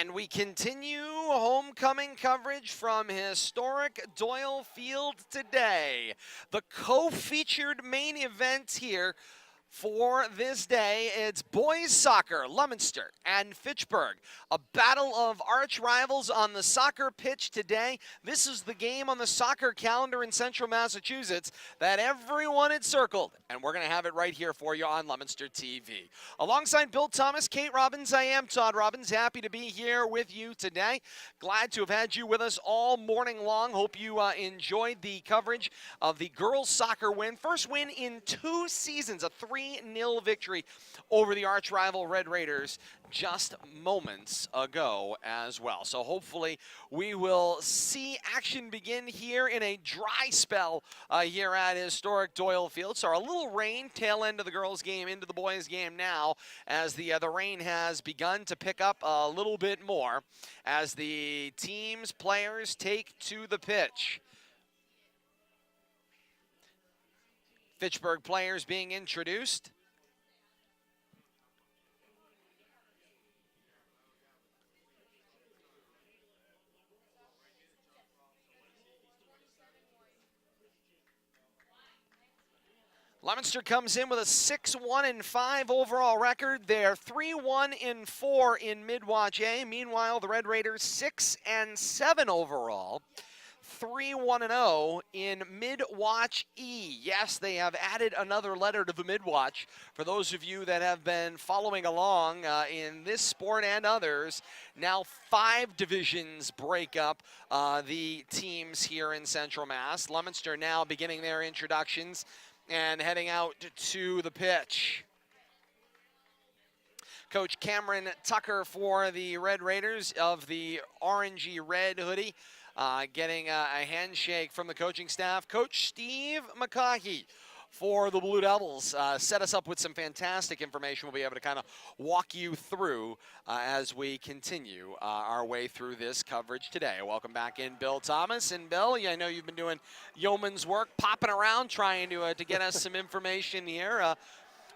And we continue homecoming coverage from historic Doyle Field today. The co-featured main event here for this day, it's boys soccer, Leominster and Fitchburg. A battle of arch rivals on the soccer pitch today. This is the game on the soccer calendar in central Massachusetts that everyone had circled, and we're going to have it right here for you on Leominster TV. Alongside Bill Thomas, Kate Robbins, I am Todd Robbins. Happy to be here with you today. Glad to have had you with us all morning long. Hope you enjoyed the coverage of the girls soccer win. First win in 2 seasons, a 3-0 victory over the arch rival Red Raiders just moments ago as well. So hopefully we will see action begin here in a dry spell here at historic Doyle Field. So a little rain, tail end of the girls game into the boys game now, as the rain has begun to pick up a little bit more as the team's players take to the pitch. Fitchburg players being introduced. Leominster comes in with a 6-1-5 overall record. They're 3-1-4 in Midwatch A. Meanwhile, the Red Raiders 6-7 overall. 3-1-0 in Midwatch E. Yes, they have added another letter to the Midwatch. For those of you that have been following along in this sport and others, now 5 divisions break up the teams here in Central Mass. Leominster now beginning their introductions and heading out to the pitch. Coach Cameron Tucker for the Red Raiders of the orangey red hoodie. Getting a handshake from the coaching staff. Coach Steve McCaughey for the Blue Devils set us up with some fantastic information we'll be able to kind of walk you through as we continue our way through this coverage today. Welcome back in, Bill Thomas. And Bill, I know you've been doing yeoman's work, popping around trying to get us some information here.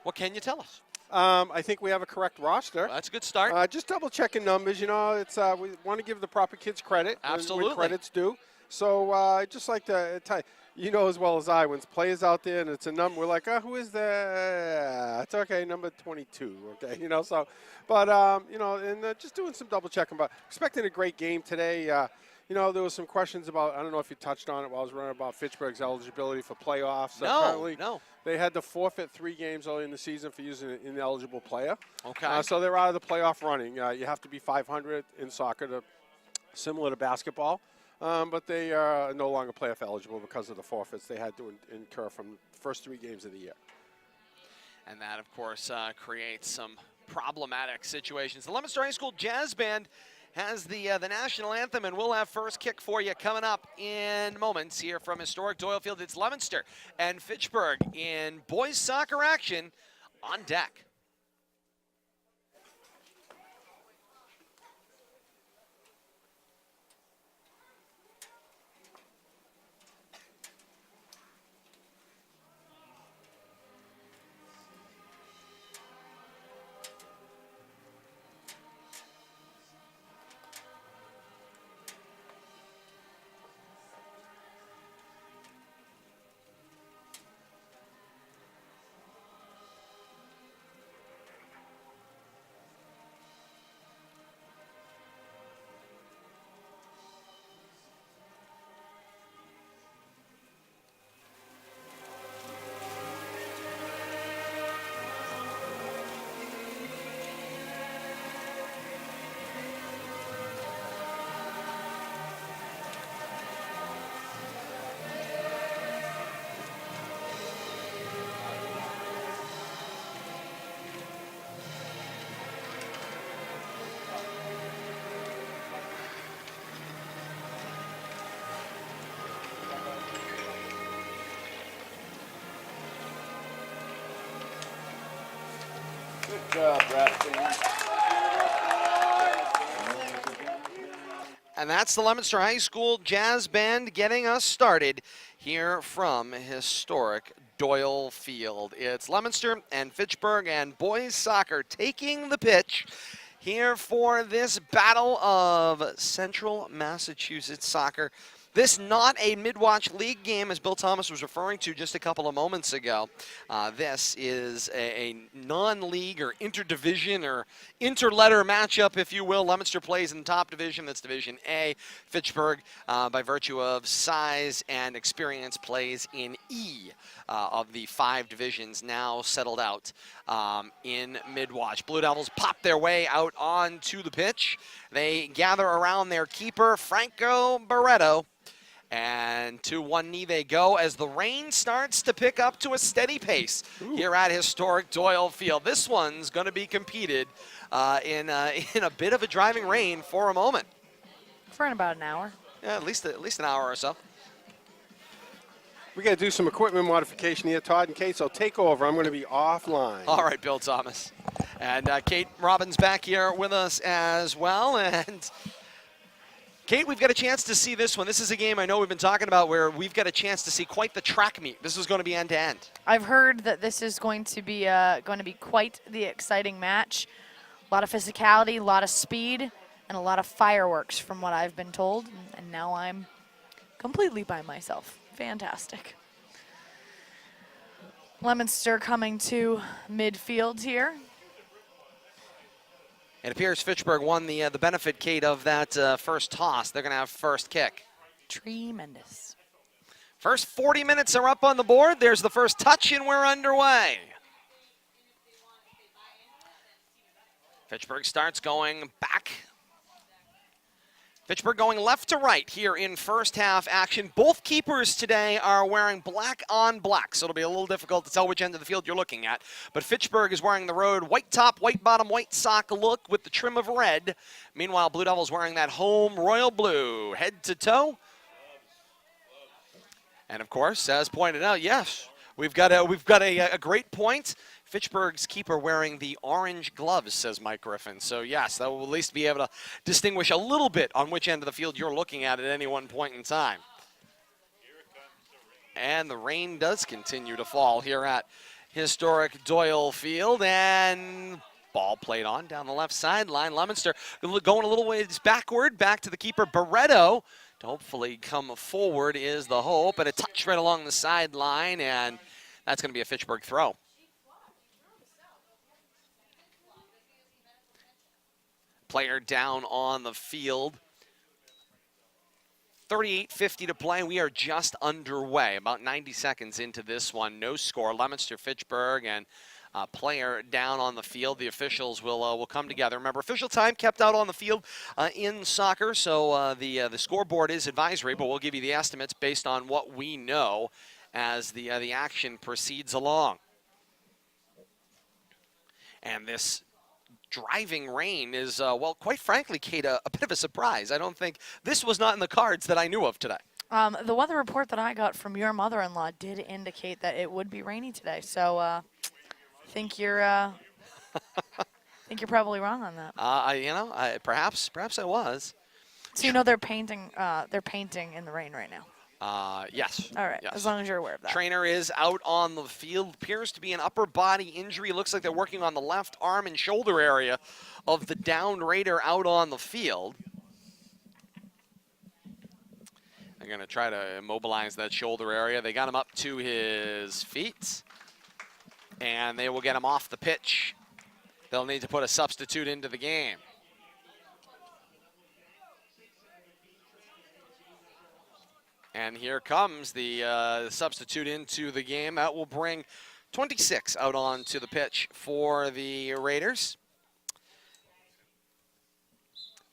What can you tell us? I think we have a correct roster. Well, that's a good start. Just double checking numbers. You know, it's we want to give the proper kids credit. Absolutely. When credit's due. So I'd just like to tell you, you know as well as I, when players out there and it's a number, we're like, who is that? It's okay, number 22. Okay, you know. So, but you know, and just doing some double checking. But expecting a great game today. You know, there was some questions about, I don't know if you touched on it while I was running, about Fitchburg's eligibility for playoffs. No. They had to forfeit 3 games early in the season for using an ineligible player. Okay. So they're out of the playoff running. You have to be 500 in soccer, similar to basketball. But they are no longer playoff eligible because of the forfeits they had to incur from the first 3 games of the year. And that, of course, creates some problematic situations. The Leominster High School Jazz Band has the national anthem, and we'll have first kick for you coming up in moments here from historic Doyle Field. It's Leominster and Fitchburg in boys soccer action on deck. Good job, Brad. And that's the Leominster High School Jazz Band getting us started here from historic Doyle Field. It's Leominster and Fitchburg and boys soccer taking the pitch here for this battle of Central Massachusetts soccer. This not a mid-watch league game, as Bill Thomas was referring to just a couple of moments ago. This is a non-league or interdivision or interletter matchup, if you will. Leominster plays in the top division, that's Division A. Fitchburg, by virtue of size and experience, plays in E of the 5 divisions now settled out in mid-watch. Blue Devils pop their way out onto the pitch. They gather around their keeper, Franco Barreto. And to one knee they go as the rain starts to pick up to a steady pace here at historic Doyle Field. This one's going to be competed in a bit of a driving rain for a moment. For about an hour. Yeah, at least an hour or so. We got to do some equipment modification here, Todd and Kate, so take over. I'm going to be offline. All right, Bill Thomas. And Kate Robbins back here with us as well. And Kate, we've got a chance to see this one. This is a game I know we've been talking about where we've got a chance to see quite the track meet. This is going to be end-to-end. I've heard that this is going to be quite the exciting match. A lot of physicality, a lot of speed, and a lot of fireworks from what I've been told. And now I'm completely by myself. Fantastic. Leominster coming to midfield here. It appears Fitchburg won the benefit, Kate, of that first toss. They're going to have first kick. Tremendous. First 40 minutes are up on the board. There's the first touch, and we're underway. Fitchburg starts going back. Fitchburg going left to right here in first half action. Both keepers today are wearing black on black, so it'll be a little difficult to tell which end of the field you're looking at. But Fitchburg is wearing the road white top, white bottom, white sock look with the trim of red. Meanwhile, Blue Devils wearing that home royal blue, head to toe. And of course, as pointed out, yes, we've got a great point. Fitchburg's keeper wearing the orange gloves, says Mike Griffin. So yes, that will at least be able to distinguish a little bit on which end of the field you're looking at any one point in time. And the rain does continue to fall here at historic Doyle Field, and ball played on down the left sideline. Leominster going a little ways backward, back to the keeper, Barreto, to hopefully come forward is the hope, and a touch right along the sideline, and that's going to be a Fitchburg throw. Player down on the field. 38:50 to play. We are just underway, about 90 seconds into this one. No score. Leominster, Fitchburg, and player down on the field. The officials will come together. Remember, official time kept out on the field in soccer, so the scoreboard is advisory, but we'll give you the estimates based on what we know as the action proceeds along. And this driving rain is, well, quite frankly, Kate, a bit of a surprise. I don't think this was not in the cards that I knew of today. The weather report that I got from your mother-in-law did indicate that it would be rainy today. So I think you're probably wrong on that. Perhaps I was. So you know they're painting in the rain right now. Yes. All right, yes. as long as you're aware of that. Trainer is out on the field. Appears to be an upper body injury. Looks like they're working on the left arm and shoulder area of the downed Raider out on the field. They're going to try to immobilize that shoulder area. They got him up to his feet, and they will get him off the pitch. They'll need to put a substitute into the game. And here comes the substitute into the game. That will bring 26 out onto the pitch for the Raiders.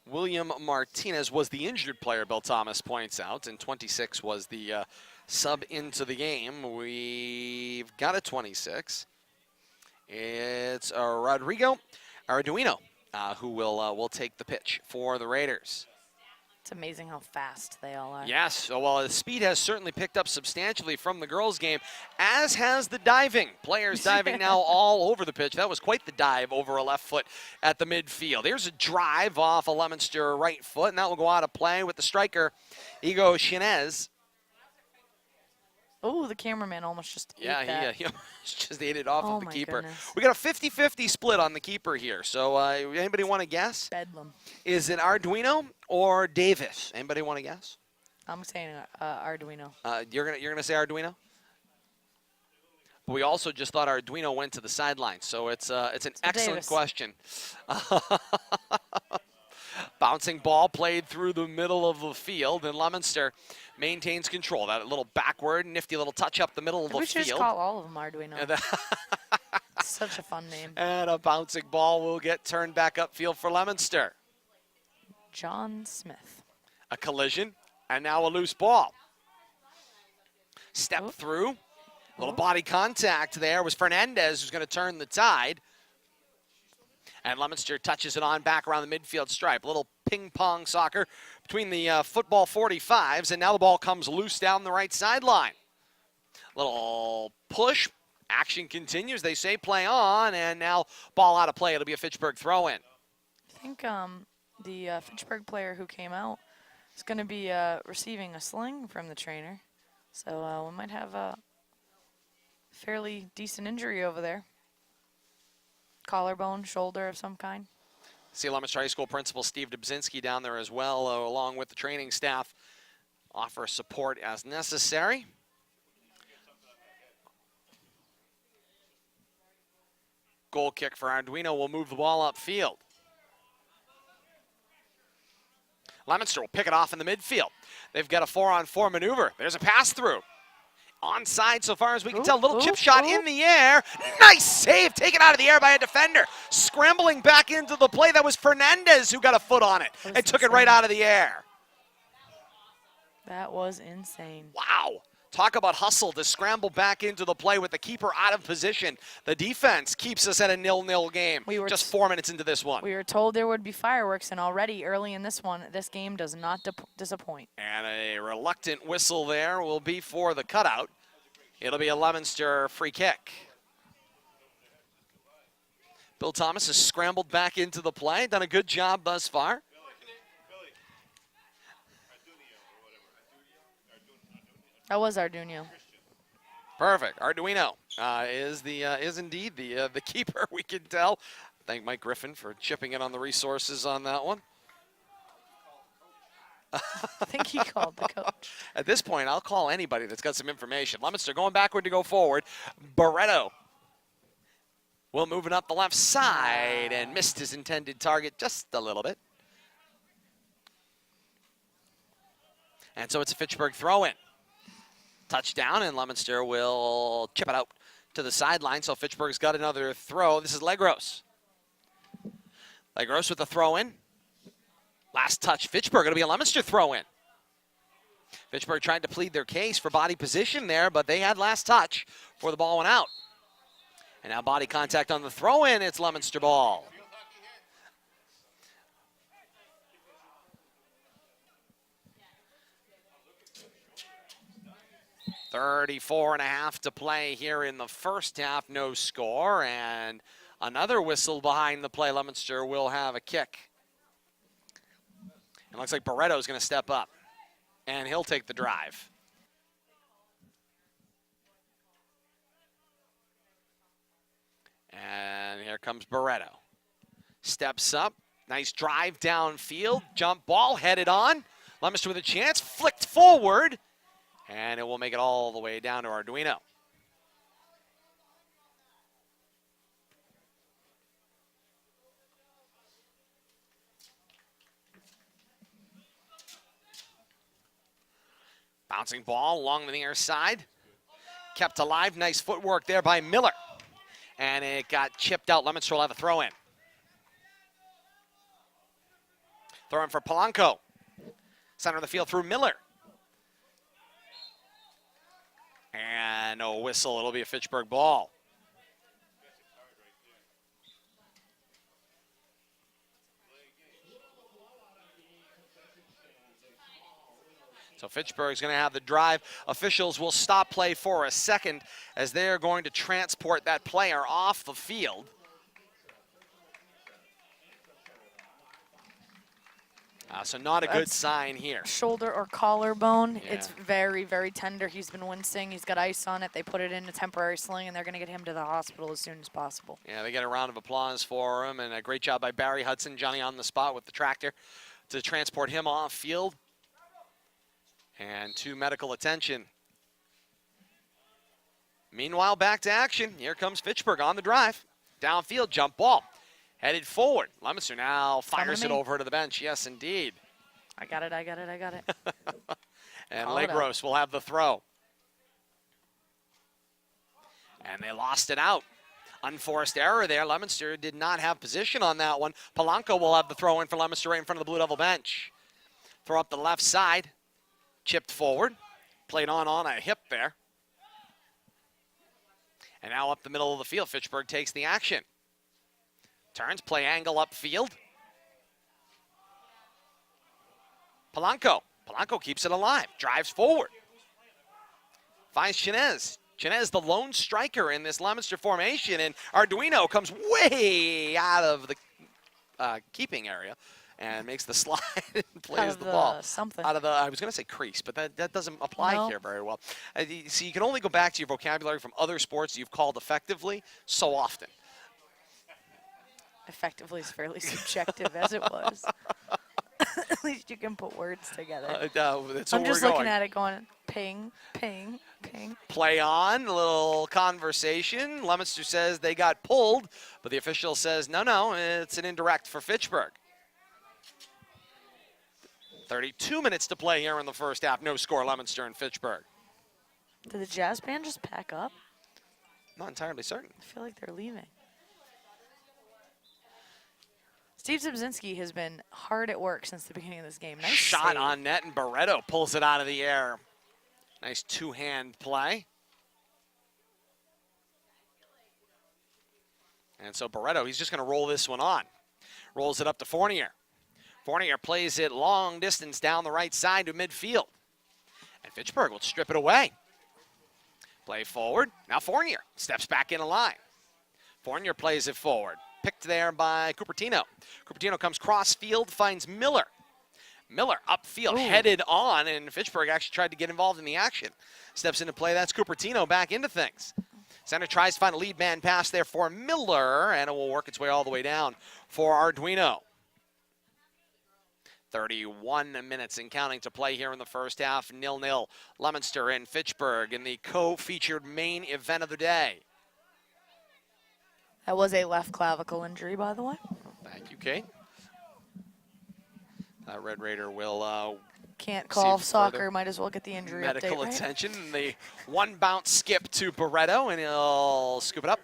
William Martinez was the injured player, Bill Thomas points out, and 26 was the sub into the game. We've got a 26. It's Rodrigo Arduino who will take the pitch for the Raiders. It's amazing how fast they all are. Yes, so while the speed has certainly picked up substantially from the girls' game, as has the diving. Players diving now all over the pitch. That was quite the dive over a left foot at the midfield. Here's a drive off a Leominster right foot, and that will go out of play with the striker, Igo Chinez. Oh, the cameraman almost just ate Yeah, that. he just ate it off Oh of the my keeper. goodness. We got a 50-50 split on the keeper here. So anybody want to guess? Bedlam. Is it Arduino or Davis? Anybody want to guess? I'm saying Arduino. You're gonna say Arduino? But we also just thought Arduino went to the sideline, so it's an excellent Davis. question. Bouncing ball played through the middle of the field, and Leominster maintains control. That little backward, nifty little touch up the middle of the We should field. just call all of them Arduino. And, Such a fun name. and a bouncing ball will get turned back upfield for Leominster. John Smith. A collision, and now a loose ball. Step Oh. through. Little body contact there was Fernandez, who's going to turn the tide. And Leominster touches it on back around the midfield stripe. A little ping-pong soccer between the football 45s, and now the ball comes loose down the right sideline. Little push. Action continues. They say play on, and now ball out of play. It'll be a Fitchburg throw-in. I think the Fitchburg player who came out is going to be receiving a sling from the trainer. So we might have a fairly decent injury over there. Collarbone, shoulder of some kind. See Leominster High School Principal Steve Dubzinski down there as well, along with the training staff. Offer support as necessary. Goal kick for Arduino will move the ball upfield. Leominster will pick it off in the midfield. They've got a 4-on-4 maneuver. There's a pass through. Onside so far as we can tell. Little chip shot in the air. Nice save taken out of the air by a defender. Scrambling back into the play. That was Fernandez who got a foot on it and took it right out of the air. That was insane. Wow. Talk about hustle to scramble back into the play with the keeper out of position. The defense keeps us at a 0-0 game. Just 4 minutes into this one. We were told there would be fireworks, and already early in this one, this game does not disappoint. And a reluctant whistle there will be for the cutout. It'll be a Leominster free kick. Bill Thomas has scrambled back into the play, done a good job thus far. That was Arduino. Perfect. Arduino is indeed the keeper. We can tell. Thank Mike Griffin for chipping in on the resources on that one. I think he called the coach. At this point, I'll call anybody that's got some information. Leominster going backward to go forward. Barreto will move it up the left side and missed his intended target just a little bit. And so it's a Fitchburg throw-in. Touchdown, and Leominster will chip it out to the sideline. So Fitchburg's got another throw. This is Legros. Legros with the throw-in. Last touch, Fitchburg. It'll be a Leominster throw-in. Fitchburg tried to plead their case for body position there, but they had last touch before the ball went out. And now body contact on the throw-in. It's Leominster ball. .34.5 to play here in the first half. No score, and another whistle behind the play. Leominster will have a kick. It looks like Barreto's going to step up, and he'll take the drive. And here comes Barreto. Steps up. Nice drive downfield. Jump ball headed on. Leominster with a chance. Flicked forward. And it will make it all the way down to Arduino. Bouncing ball along the near side. Kept alive. Nice footwork there by Miller. And it got chipped out. Leominster will have a throw-in. Throw-in for Polanco. Center of the field through Miller. And no whistle. It'll be a Fitchburg ball. So Fitchburg's going to have the drive. Officials will stop play for a second as they are going to transport that player off the field. So not a good That's sign here. shoulder or collarbone. Yeah. It's very, very tender. He's been wincing. He's got ice on it. They put it in a temporary sling, and they're going to get him to the hospital as soon as possible. Yeah, they get a round of applause for him, and a great job by Barry Hudson, Johnny on the spot with the tractor to transport him off field and to medical attention. Meanwhile, back to action. Here comes Fitchburg on the drive. Downfield, jump ball. Headed forward. Leominster now fires it over to the bench. Yes, indeed. I got it. And Call it out. Legros will have the throw. And they lost it out. Unforced error there. Leominster did not have position on that one. Polanco will have the throw in for Leominster right in front of the Blue Devil bench. Throw up the left side. Chipped forward. Played on a hip there. And now up the middle of the field. Fitchburg takes the action. Turns, play angle upfield. Polanco. Polanco keeps it alive. Drives forward. Finds Chinez. Chinez, the lone striker in this Leominster formation, and Arduino comes way out of the keeping area and makes the slide and plays the ball. Something. Out of the, I was going to say crease, but that doesn't apply here very well. So you can only go back to your vocabulary from other sports you've called effectively so often. Effectively is fairly subjective as it was. At least you can put words together. That's I'm where just we're looking going. at it going ping, ping, ping. Play on, a little conversation. Leominster says they got pulled, but the official says, no, it's an indirect for Fitchburg. 32 minutes to play here in the first half. No score, Leominster and Fitchburg. Did the jazz band just pack up? Not entirely certain. I feel like they're leaving. Steve Zibzinski has been hard at work since the beginning of this game. Nice Shot save. on net, and Barreto pulls it out of the air. Nice two-hand play. And so Barreto, he's just going to roll this one on. Rolls it up to Fournier. Fournier plays it long distance down the right side to midfield. And Fitchburg will strip it away. Play forward. Now Fournier steps back in a line. Fournier plays it forward. Picked there by Cupertino. Cupertino comes cross field, finds Miller. Miller upfield, headed on, and Fitchburg actually tried to get involved in the action. Steps into play. That's Cupertino back into things. Center tries to find a lead man pass there for Miller, and it will work its way all the way down for Arduino. 31 minutes and counting to play here in the first half. 0-0. Leominster and Fitchburg in the co-featured main event of the day. That was a left clavicle injury, by the way. Thank you, Kate. Red Raider will Can't call receive soccer. further Might as well get the injury medical update, right? attention. The one bounce skip to Barreto, and he'll scoop it up.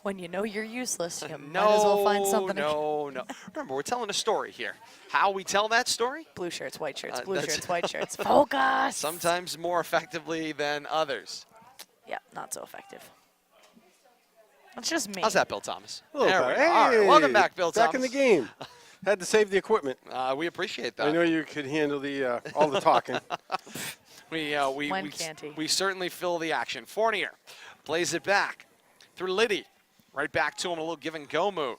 When you know you're useless, you might as well find something to No. Remember, we're telling a story here. How we tell that story? Blue shirts, white shirts, blue that's- shirts, white shirts. Focus! Sometimes more effectively than others. Yeah, not so effective. That's just me. How's that, Bill Thomas? A little There we better. are. Hey, Welcome back, Bill Thomas. Back in the game. Had to save the equipment. We appreciate that. I know you could handle the all the talking. When can't he? We certainly fill the action. Fournier plays it back through Liddy. Right back to him, a little give and go move.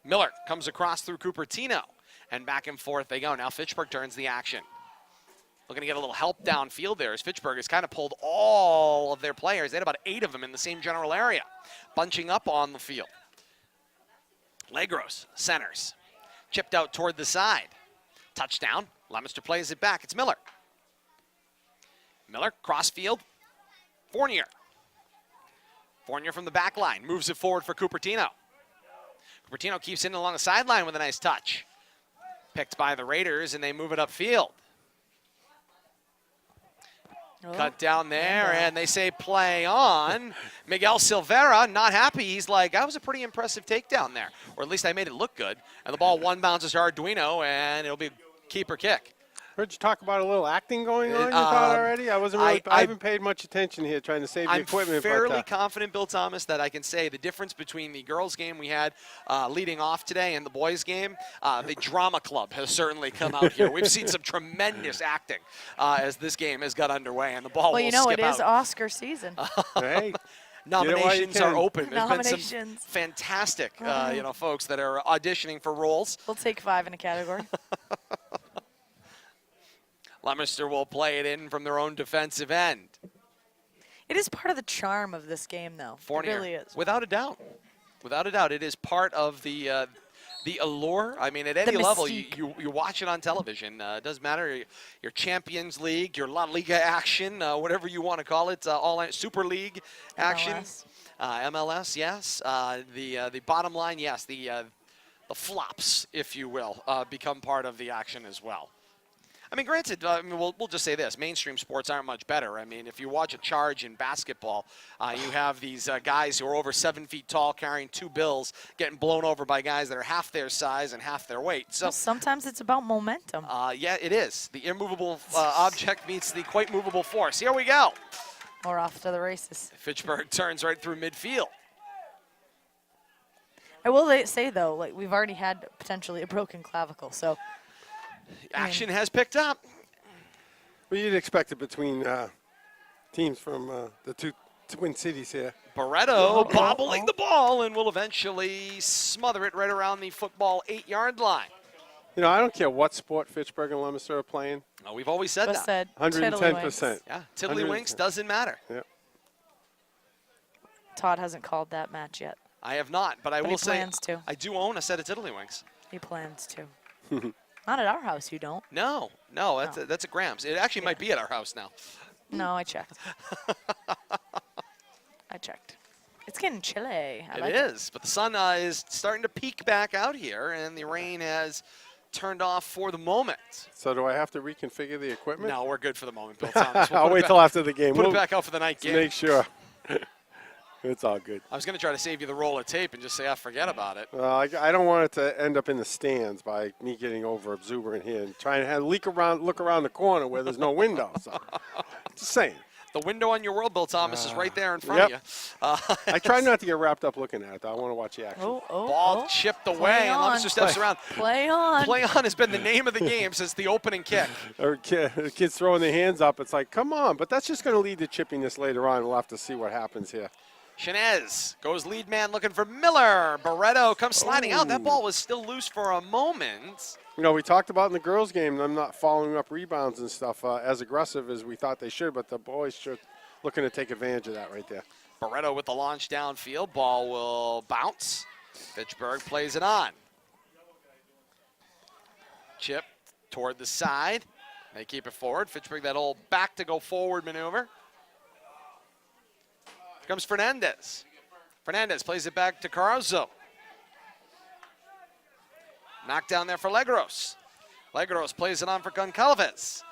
Miller comes across through Cupertino, and back and forth they go. Now Fitchburg turns the action. Looking to get a little help downfield there as Fitchburg has kind of pulled all of their players. They had about 8 of them in the same general area, bunching up on the field. Legros centers. Chipped out toward the side. Touchdown. Leominster plays it back. It's Miller. Miller, cross field. Fournier. Fournier from the back line. Moves it forward for Cupertino. Cupertino keeps it along the sideline with a nice touch. Picked by the Raiders, and they move it upfield. Oh, Cut down there, and they say play on. Miguel Silvera, not happy. He's like, that was a pretty impressive takedown there. Or at least I made it look good. And the ball one bounces to Arduino, and it'll be a keeper kick. Heard you talk about a little acting going on. You thought already? I wasn't really. I haven't paid much attention here, trying to save the equipment. I'm fairly confident, Bill Thomas, that I can say the difference between the girls' game we had leading off today and the boys' game, the drama club has certainly come out here. We've seen some tremendous acting as this game has got underway, and the ball well, will you know, skip it is out. Oscar season. Hey, Nominations are open. There's been some Nominations. fantastic, folks that are auditioning for roles. We'll take 5 in a category. Leominster will play it in from their own defensive end. It is part of the charm of this game, though. Fournier, It really is. without a doubt. Without a doubt, it is part of the allure. I mean, at any level, you watch it on television. It doesn't matter your Champions League, your La Liga action, whatever you want to call it, all Super League action, MLS, yes. The bottom line, yes. The flops, if you will, become part of the action as well. I mean, granted, we'll just say this. Mainstream sports aren't much better. I mean, if you watch a charge in basketball, you have these guys who are over 7 feet tall carrying 2 bills getting blown over by guys that are half their size and half their weight. So well, sometimes it's about momentum. yeah, it is. The immovable object meets the quite movable force. Here we go. We're off to the races. Fitchburg turns right through midfield. I will say, though, like we've already had potentially a broken clavicle, so Action has picked up. Well, you'd expect it between teams from the two Twin Cities here. Barreto bobbling the ball and will eventually smother it right around the football 8-yard line. You know, I don't care what sport Fitchburg and Leominster are playing. Oh, we've always said just that. said 110%. Yeah, tiddlywinks doesn't matter. Yeah. Todd hasn't called that match yet. I have not, but I will say plans to. I do own a set of tiddlywinks. He plans to. Not at our house, you don't. No, that's a Grams. It actually might be at our house now. No, I checked. I checked. It's getting chilly. It is, but the sun is starting to peek back out here, and the rain has turned off for the moment. So do I have to reconfigure the equipment? No, we're good for the moment, Bill Thomas. I'll wait till after the game. Put it back out for the night game. Make sure. It's all good. I was going to try to save you the roll of tape and just say, forget about it. I don't want it to end up in the stands by me getting over exuberant here and trying to look around the corner where there's no window. So, just saying. The window on your world, Bill Thomas, is right there in front of you. I try not to get wrapped up looking at it, though. I want to watch the action. Ball chipped away, and Leominster steps around. Play on. Play on has been the name of the game since the opening kick. Kids throwing their hands up. It's like, come on. But that's just going to lead to chippiness later on. We'll have to see what happens here. Chenez goes lead man looking for Miller. Barreto comes sliding out. That ball was still loose for a moment. You know, we talked about in the girls' game them not following up rebounds and stuff as aggressive as we thought they should, but the boys should looking to take advantage of that right there. Barreto with the launch downfield. Ball will bounce. Fitchburg plays it on. Chip toward the side. They keep it forward. Fitchburg, that old back to go forward maneuver. Here comes Fernandez. Fernandez plays it back to Carrazzo. Knocked down there for Legros. Legros plays it on for Goncalves.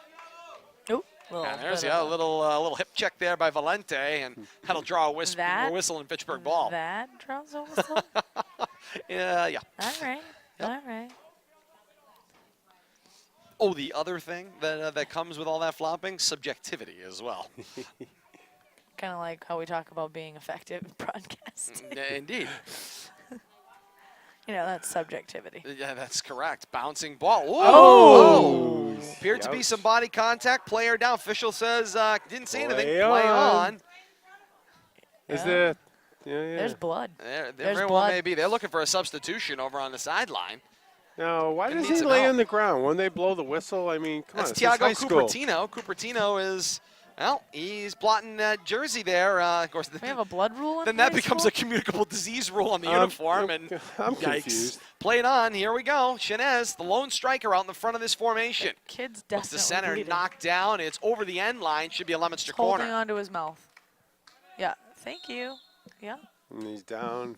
Oh, And there's a little hip check there by Valente, and that'll draw a whistle in Fitchburg ball. That draws a whistle? Yeah. All right. Yep. All right. Oh, the other thing that comes with all that flopping, subjectivity as well. Kind of like how we talk about being effective in broadcasting. Indeed. You know, that's subjectivity. Yeah, that's correct. Bouncing ball. Oh! Appeared to be some body contact. Player down. Official says didn't say anything. Play Play on. on. Is there? Yeah. There's blood. There There's very well blood. may be. They're looking for a substitution over on the sideline. Now, why Gonna does need he some lay help. on the ground when they blow the whistle? I mean, come That's on, it's Tiago high school. Cupertino. Cupertino is, well, he's blotting that jersey there. Of course, We have a blood rule in then that high becomes school? a communicable disease rule on the uniform. And I'm yikes. confused. Played on. Here we go. Chenez, the lone striker out in the front of this formation. Kid's Looks definitely the center bleeding. knocked down. It's over the end line. Should be a Leominster Holding corner. onto his mouth. Yeah. Thank you. Yeah. And he's down.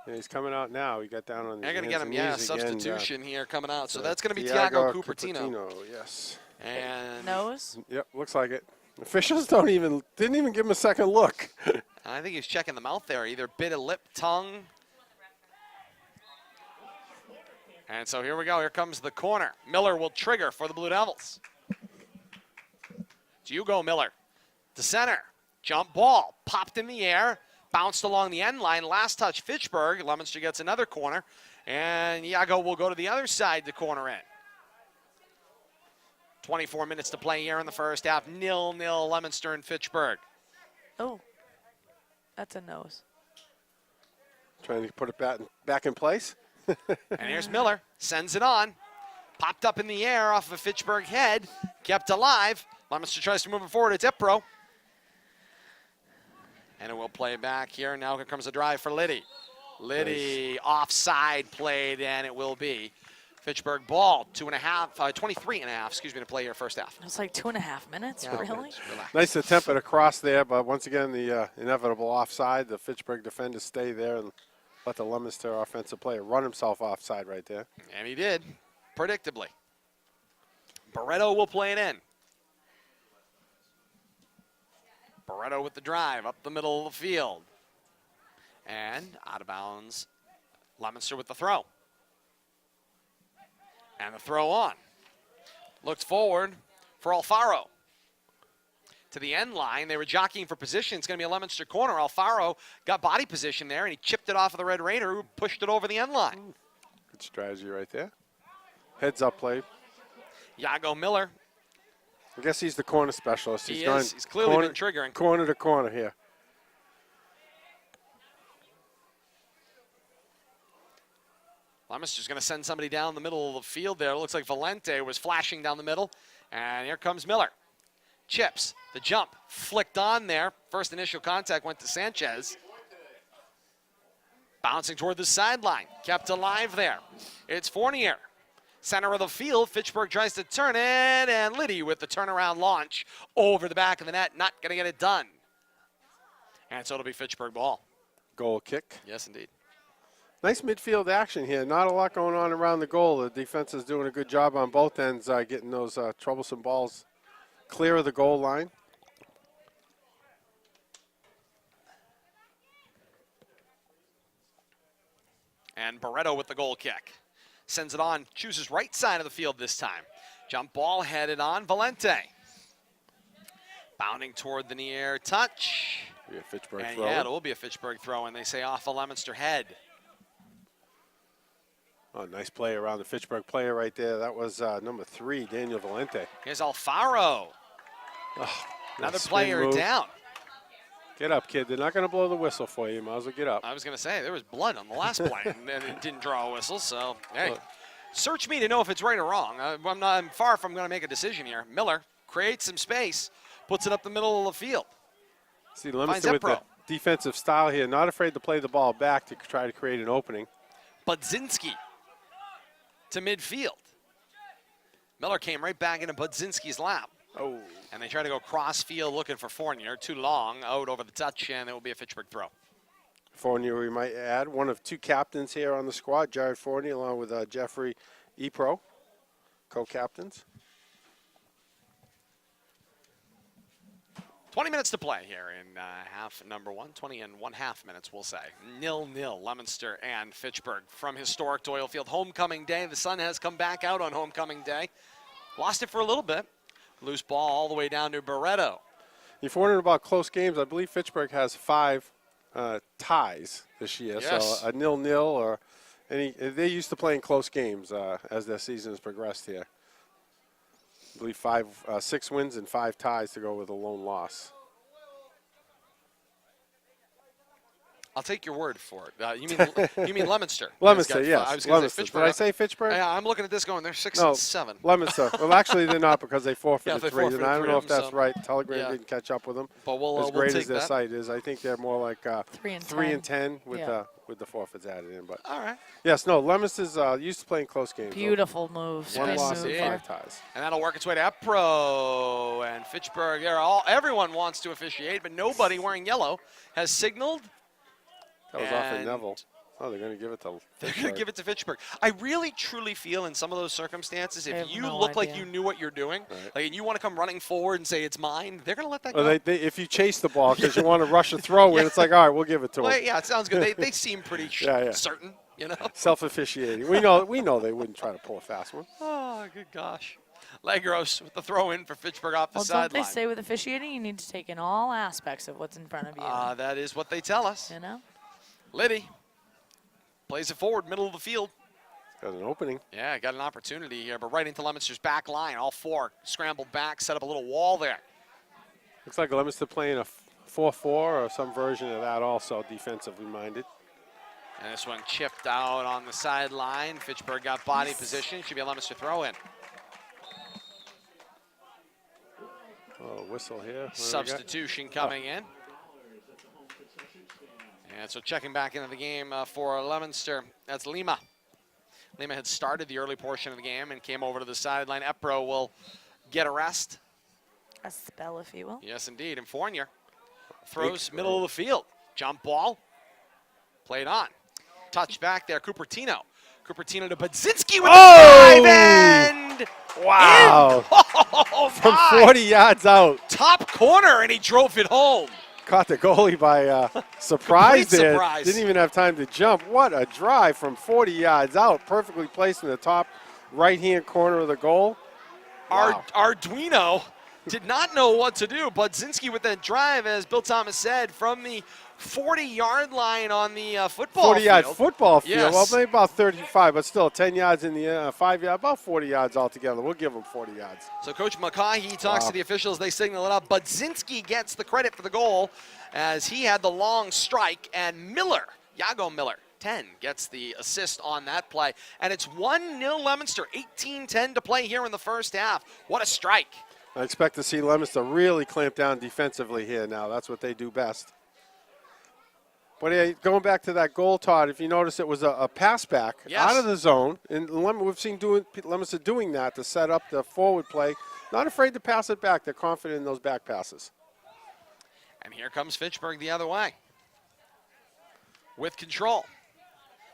Yeah, he's coming out now. He got down on the They're going to get him, substitution here coming out. So that's going to be Tiago Cupertino. Yes. And Nose. Yep, looks like it. Officials didn't even give him a second look. I think he's checking the mouth there. Either bit of lip, tongue. And so here we go. Here comes the corner. Miller will trigger for the Blue Devils. It's Hugo Miller to center. Jump ball. Popped in the air. Bounced along the end line. Last touch, Fitchburg. Leominster gets another corner. And Iago will go to the other side to corner in. 24 minutes to play here in the first half. 0-0 Leominster and Fitchburg. Oh. That's a nose. Trying to put it back in place. And here's Miller. Sends it on. Popped up in the air off of a Fitchburg head. Kept alive. Leominster tries to move it forward. It's Ipro. And it will play back here. Now here comes a drive for Liddy. Liddy offside played, and it will be Fitchburg ball. 23 and a half, to play here first half. It's like 2.5 minutes, Yeah, really? Nice attempt at a cross there, but once again, the inevitable offside. The Fitchburg defenders stay there and let the Leominster offensive player run himself offside right there. And he did, predictably. Barreto will play it in. Barreto with the drive up the middle of the field. And out of bounds, Leominster with the throw. And the throw on. Looks forward for Alfaro. To the end line, they were jockeying for position. It's going to be a Leominster corner. Alfaro got body position there, and he chipped it off of the Red Raider, who pushed it over the end line. Good strategy right there. Heads up play. Yago Miller. I guess he's the corner specialist. He is. He's clearly been triggering. Corner to corner here. Leominster's going to send somebody down the middle of the field there. It looks like Valente was flashing down the middle. And here comes Miller. Chips. The jump. Flicked on there. First initial contact went to Sanchez. Bouncing toward the sideline. Kept alive there. It's Fournier. Center of the field. Fitchburg tries to turn it. And Liddy with the turnaround launch over the back of the net. Not going to get it done. And so it'll be Fitchburg ball. Goal kick. Yes, indeed. Nice midfield action here. Not a lot going on around the goal. The defense is doing a good job on both ends getting those troublesome balls clear of the goal line. And Barreto with the goal kick. Sends it on, chooses right side of the field this time. Jump ball headed on Valente. Bounding toward the near touch. Be a Fitchburg And throw. yeah, it will be a Fitchburg throw, and they say off a Leominster head. Oh, nice play around the Fitchburg player right there. That was number 3, Daniel Valente. Here's Alfaro. Oh, Another spin player move. down. Get up, kid. They're not going to blow the whistle for you. Might as well get up. I was going to say, there was blood on the last play, and it didn't draw a whistle, so, hey. Search me to know if it's right or wrong. I'm far from going to make a decision here. Miller creates some space, puts it up the middle of the field. See, Leominster with the defensive style here, not afraid to play the ball back to try to create an opening. Budzinski to midfield. Miller came right back into Budzinski's lap. Oh. And they try to go cross field looking for Fournier. Too long, out over the touch, and it will be a Fitchburg throw. Fournier, we might add, one of 2 captains here on the squad, Jared Fournier, along with Jeffrey Epro, co-captains. 20 minutes to play here in half number 1. 20 and 1/2 minutes, we'll say. 0-0, Leominster and Fitchburg from historic Doyle Field. Homecoming day. The sun has come back out on homecoming day. Lost it for a little bit. Loose ball all the way down to Barreto. If you're wondering about close games, I believe Fitchburg has 5 ties this year. Yes. So a 0-0 or any. They're used to playing close games as their season has progressed here. I believe 6 wins and 5 ties to go with a lone loss. I'll take your word for it. You mean Leominster? Leominster, yes. I was going to say Leominster. Fitchburg. Did I say Fitchburg? Yeah, I'm looking at this going, they're 6 No, and 7. Leominster. Well, actually, they're not because they forfeited Yeah, they 3. And forfeited I don't 3 know of if them, that's so- right. Telegram yeah. didn't catch up with them. But we'll as great take as their that. site is, I think they're more like 3 and 3 10. and 10 with Yeah. with the forfeits added in. But All right. yes, no, Leominster's used to playing close games. Beautiful move. One Spin loss move and there. 5 ties. And that'll work its way to Epro and Fitchburg. Everyone wants to officiate, but nobody wearing yellow has signaled. That was off of And Neville. Oh, they're going to give it to They're going to give it to Fitchburg. I really, truly feel in some of those circumstances, I if have you no look like idea. you knew what you're doing, Right. like, and you want to come running forward and say it's mine, they're going to let that Well, go. if you chase the ball because you want to rush a throw in, it's like, all right, we'll give it to Well, them. yeah, it sounds good. They seem pretty Yeah. certain, you know. Self-officiating. We know they wouldn't try to pull a fast one. Oh, good gosh. Legros with the throw in for Fitchburg off the Well, don't they sideline. say with officiating, you need to take in all aspects of what's in front of you? That is what they tell us. You know? Liddy plays it forward, middle of the field. Got an opening. Yeah, got an opportunity here, but right into Leominster's back line. All 4 scrambled back, set up a little wall there. Looks like Leominster playing a 4-4 or some version of that also, defensively minded. And this one chipped out on the sideline. Fitchburg got body position. Should be a Leominster throw in. Oh, whistle here. What do we got? Substitution coming in. And so checking back into the game for Leominster, that's Lima. Lima had started the early portion of the game and came over to the sideline. Epro will get a rest. A spell, if you will. Yes, indeed. And Fournier throws middle of the field. Jump ball. Played on. Touch back there. Cupertino. Cupertino to Budzinski with Oh! the drive and Wow. Oh, From my. 40 yards out. Top corner, and he drove it home. Caught the goalie by surprise Complete there. surprise. Didn't even have time to jump. What a drive from 40 yards out. Perfectly placed in the top right-hand corner of the goal. Wow. Arduino did not know what to do. Budzinski with that drive, as Bill Thomas said, from the 40-yard line on the football 40-yard field. football field. Yes. Well, maybe about 35, but still 10 yards in the 5 yard, about 40 yards altogether. We'll give him 40 yards. So Coach McCaughey talks Wow. to the officials. They signal it up. Budzinski gets the credit for the goal as he had the long strike, and Miller, Yago Miller, 10, gets the assist on that play. And it's 1-0 Leominster, 18-10 to play here in the first half. What a strike. I expect to see Leominster really clamp down defensively here now. That's what they do best. But going back to that goal, Todd, if you notice, it was a pass back Yes. out of the zone. And we've seen Leominster doing that to set up the forward play. Not afraid to pass it back. They're confident in those back passes. And here comes Fitchburg the other way with control.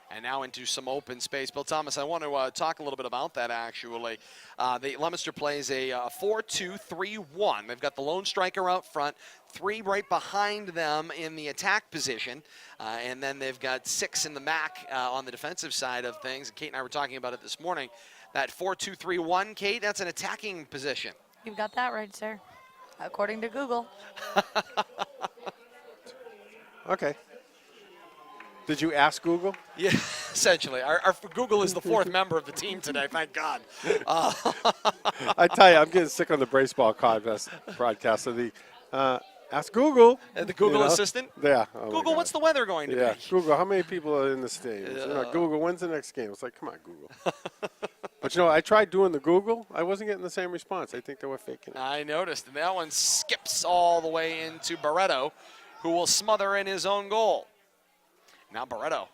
And now into some open space. Bill Thomas, I want to talk a little bit about that, actually. The Leominster plays a 4-2-3-1. They've got the lone striker out front, 3 right behind them in the attack position, and then they've got 6 in the back on the defensive side of things. Kate and I were talking about it this morning. That 4-2-3-1, Kate, that's an attacking position. You've got that right, sir. According to Google. Okay. Did you ask Google? Yeah, essentially. Our Google is the 4th member of the team today, thank God. I tell you, I'm getting sick on the baseball broadcast of the ask Google. The Google assistant? Yeah. Oh my Google, God. what's the weather going to Yeah, be? Google, how many people are in the stadium? Google, when's the next game? It's like, come on, Google. But, I tried doing the Google. I wasn't getting the same response. I think they were faking it. I noticed. And that one skips all the way into Barreto, who will smother in his own goal. Now Barreto.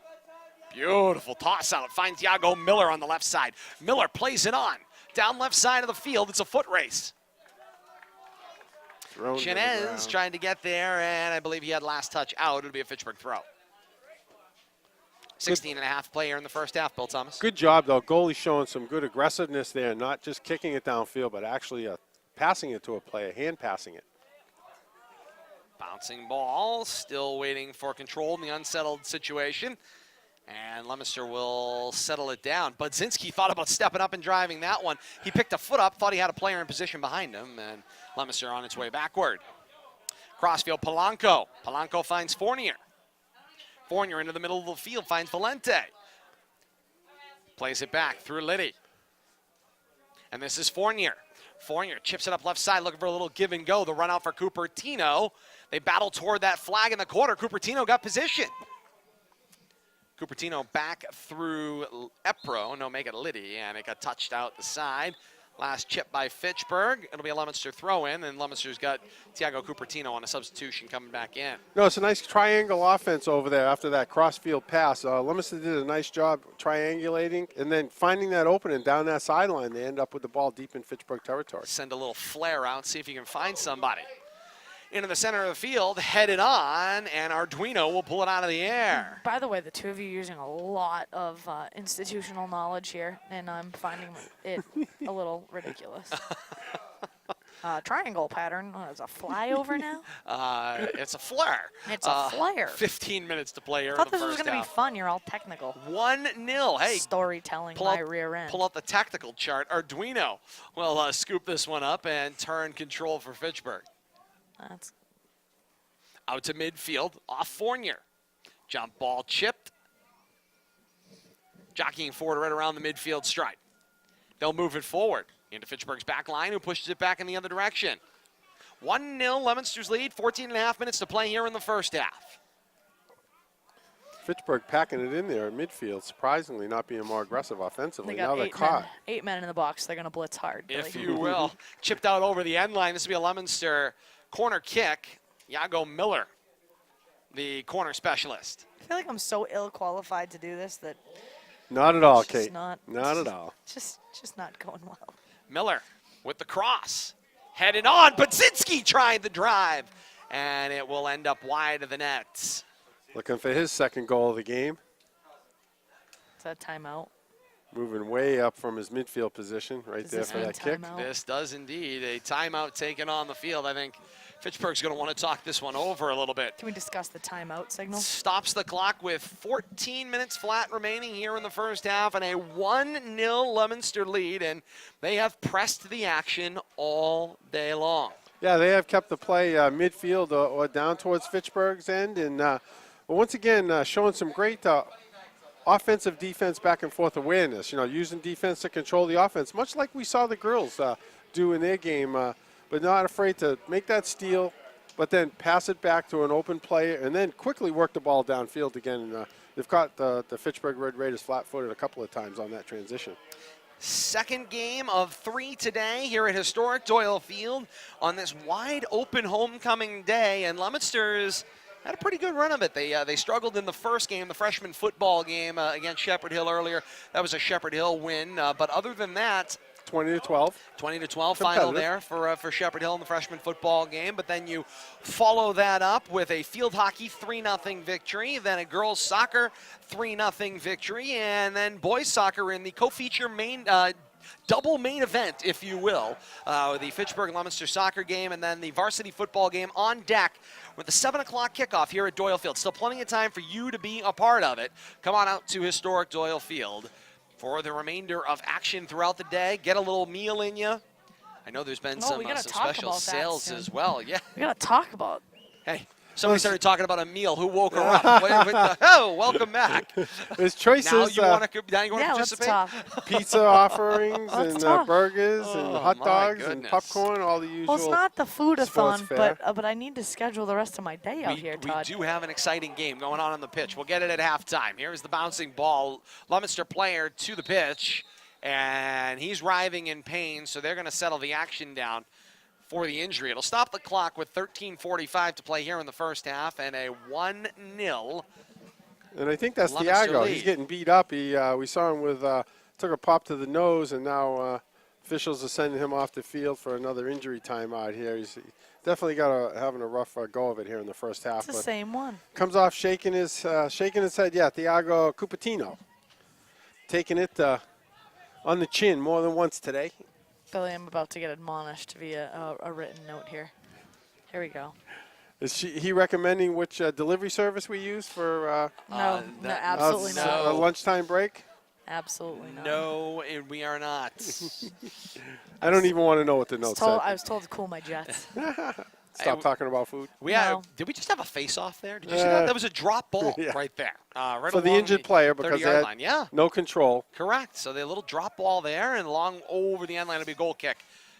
Beautiful toss out. Finds Yago Miller on the left side. Miller plays it on. Down left side of the field. It's a foot race. Chinez trying to get there, and I believe he had last touch out. It'll be a Fitchburg throw. 16.5 play here in the first half, Bill Thomas. Good job, though. Goalie showing some good aggressiveness there, not just kicking it downfield, but actually passing it to a player, hand passing it. Bouncing ball, still waiting for control in the unsettled situation. And Leominster will settle it down. Budzinski thought about stepping up and driving that one. He picked a foot up, thought he had a player in position behind him, and Leominster on its way backward. Crossfield, Polanco. Polanco finds Fournier. Fournier into the middle of the field, finds Valente. Plays it back through Liddy. And this is Fournier. Fournier chips it up left side, looking for a little give and go. The run out for Cupertino. They battle toward that flag in the corner. Cupertino got position. Cupertino back through Epro. No, make it Liddy, and it got touched out the side. Last chip by Fitchburg. It'll be a Leominster throw-in, and Leominster's got Tiago Cupertino on a substitution coming back in. No, it's a nice triangle offense over there after that cross-field pass. Leominster did a nice job triangulating and then finding that opening down that sideline. They end up with the ball deep in Fitchburg territory. Send a little flare out, see if you can find somebody. Into the center of the field, headed on, and Arduino will pull it out of the air. By the way, the two of you using a lot of institutional knowledge here, and I'm finding it a little ridiculous. Triangle pattern. Is a flyover now? It's a flare. It's a flare. 15 minutes to play here I thought in the this was first going to be half. fun. You're all technical. 1-0. Hey, Storytelling my rear end. pull out the tactical chart. Arduino will scoop this one up and turn control for Fitchburg. That's Out to midfield, off Fournier. Jump ball chipped. Jockeying forward right around the midfield stripe. They'll move it forward into Fitchburg's back line, who pushes it back in the other direction. 1-0, Leominster's lead, 14.5 minutes to play here in the first half. Fitchburg packing it in there in midfield, surprisingly not being more aggressive offensively. They Now got they're 8 caught. men. 8 men in the box. They're going to blitz hard. If Billy. you will. Chipped out over the end line. This will be a Leominster corner kick. Iago Miller, the corner specialist. I feel like I'm so ill qualified to do this that Not at all, it's just Kate. not Not at all. just not going well. Miller with the cross. Headed on. Budzinski tried the drive. And it will end up wide of the net. Looking for his second goal of the game. Is that timeout? Moving way up from his midfield position right Does there this for mean that kick. timeout? This does indeed. A timeout taken on the field. I think Fitchburg's going to want to talk this one over a little bit. Can we discuss the timeout signal? Stops the clock with 14 minutes flat remaining here in the first half and a 1-0 Leominster lead, and they have pressed the action all day long. Yeah, they have kept the play midfield or down towards Fitchburg's end, and once again showing some great offensive defense back and forth awareness. You know, using defense to control the offense, much like we saw the girls do in their game, but not afraid to make that steal, but then pass it back to an open player, and then quickly work the ball downfield again. And, they've caught the Fitchburg Red Raiders flat-footed a couple of times on that transition. Second game of 3 today here at historic Doyle Field on this wide open homecoming day, and Leominster's had a pretty good run of it. They struggled in the first game, the freshman football game against Shepherd Hill earlier. That was a Shepherd Hill win, but other than that, 20-12. 20-12 final there for Shepherd Hill in the freshman football game. But then you follow that up with a field hockey 3-0 victory, then a girls soccer 3-0 victory, and then boys soccer in the co-feature main double main event, if you will, the Fitchburg Leominster soccer game, and then the varsity football game on deck with the 7 o'clock kickoff here at Doyle Field. Still plenty of time for you to be a part of it. Come on out to historic Doyle Field for the remainder of action throughout the day. Get a little meal in you. I know there's been some special sales as well. Yeah. We got to talk about. Hey, somebody started talking about a meal. Who woke her up? Oh, welcome back. There's choices. Now you want to Yeah, let's participate? talk. Pizza offerings Let's and talk. burgers Oh, and hot my dogs and goodness. popcorn, all the usual. Well, it's not the sports food-a-thon, fare. but I need to schedule the rest of my day out here, We Todd. do have an exciting game going on the pitch. We'll get it at halftime. Here's the bouncing ball. Leominster player to the pitch, and he's writhing in pain, so they're going to settle the action down for the injury. It'll stop the clock with 13:45 to play here in the first half, and a 1-0. And I think that's Leominster Thiago. lead. He's getting beat up. We saw him with took a pop to the nose, and now officials are sending him off the field for another injury timeout here. He's definitely having a rough go of it here in the first half. It's the but same one. comes off shaking his head. Yeah, Thiago Cupertino taking it on the chin more than once today. Billy, I'm about to get admonished via a written note here. Here we go. Is he recommending which delivery service we use for No, absolutely no. not. a lunchtime break? Absolutely not. No, and we are not. I don't even want to know what the note said. I was told to cool my jets. Stop talking about food. Did we just have a face-off there? Did you see that? That was a drop ball Yeah. right there. Right For the along injured player because they 30-yard had line. Yeah. no control. Correct. So the little drop ball there and along over the end line will be a goal kick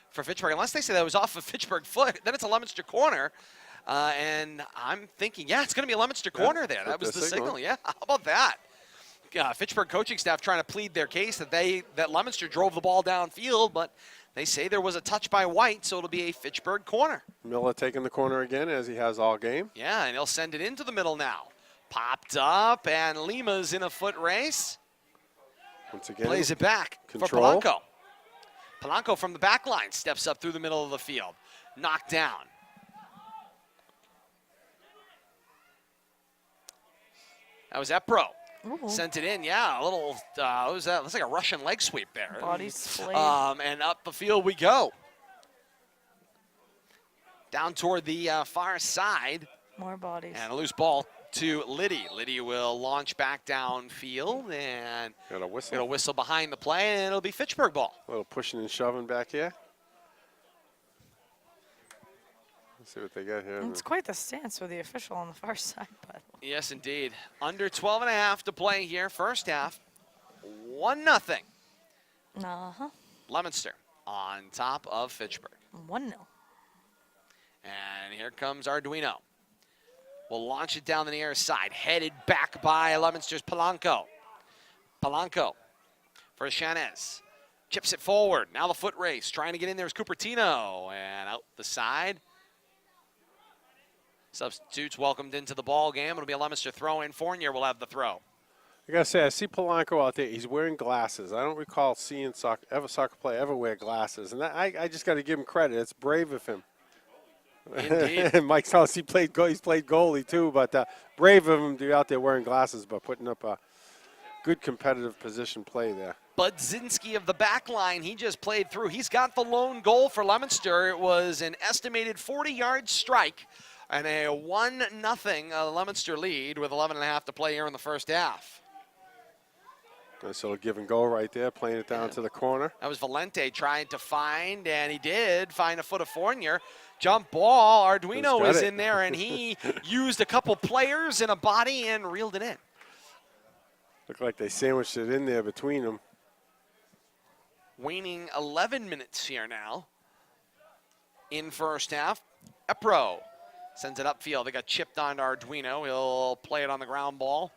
for Fitchburg. Unless they say that was off of Fitchburg foot, then it's a Leominster corner. And I'm thinking, yeah, it's going to be a Leominster corner there. That was the signal. Yeah, how about that? Fitchburg coaching staff trying to plead their case that Leominster drove the ball downfield, but they say there was a touch by White, so it'll be a Fitchburg corner. Miller taking the corner again as he has all game. Yeah, and he'll send it into the middle now. Popped up, and Lima's in a foot race. Once again, Plays it back Control. for Polanco. Polanco from the back line steps up through the middle of the field. Knocked down. That was Epro. Ooh. Sent it in, yeah, a little, what was that? Looks like a Russian leg sweep there. Body splayed. And up the field we go. Down toward the far side. More bodies. And a loose ball to Liddy. Liddy will launch back downfield and got a whistle. it'll whistle behind the play, and it'll be Fitchburg ball. A little pushing and shoving back here. Let's see what they got here. It's quite the stance with the official on the far side, by the way. Yes, indeed. Under 12.5 to play here, first half. 1-0. Uh-huh. Leominster on top of Fitchburg. 1-0. And here comes Arduino. will launch it down the near side. Headed back by Leominster's Polanco. Polanco for Chanez. Chips it forward. Now the foot race. Trying to get in there is Cupertino. And out the side. Substitutes welcomed into the ball game. It'll be a Leominster throw in. Fournier will have the throw. I gotta say, I see Polanco out there. He's wearing glasses. I don't recall seeing soccer player ever wear glasses, and that, I just got to give him credit. It's brave of him. Indeed. And Mike Sauce, he's played goalie too, but brave of him to be out there wearing glasses, but putting up a good competitive position play there. Budzinski of the back line, he just played through. He's got the lone goal for Leominster. It was an estimated 40-yard strike and a 1-0 Leominster lead with 11.5 to play here in the first half. Nice little give and go right there, playing it down to the corner. That was Valente trying to find, and he did find a foot of Fournier. Jump ball, Arduino is in there, and he used a couple players and a body and reeled it in. Looked like they sandwiched it in there between them. Waning 11 minutes here now in first half. Epro sends it upfield. They got chipped on to Arduino. He'll play it on the ground ball.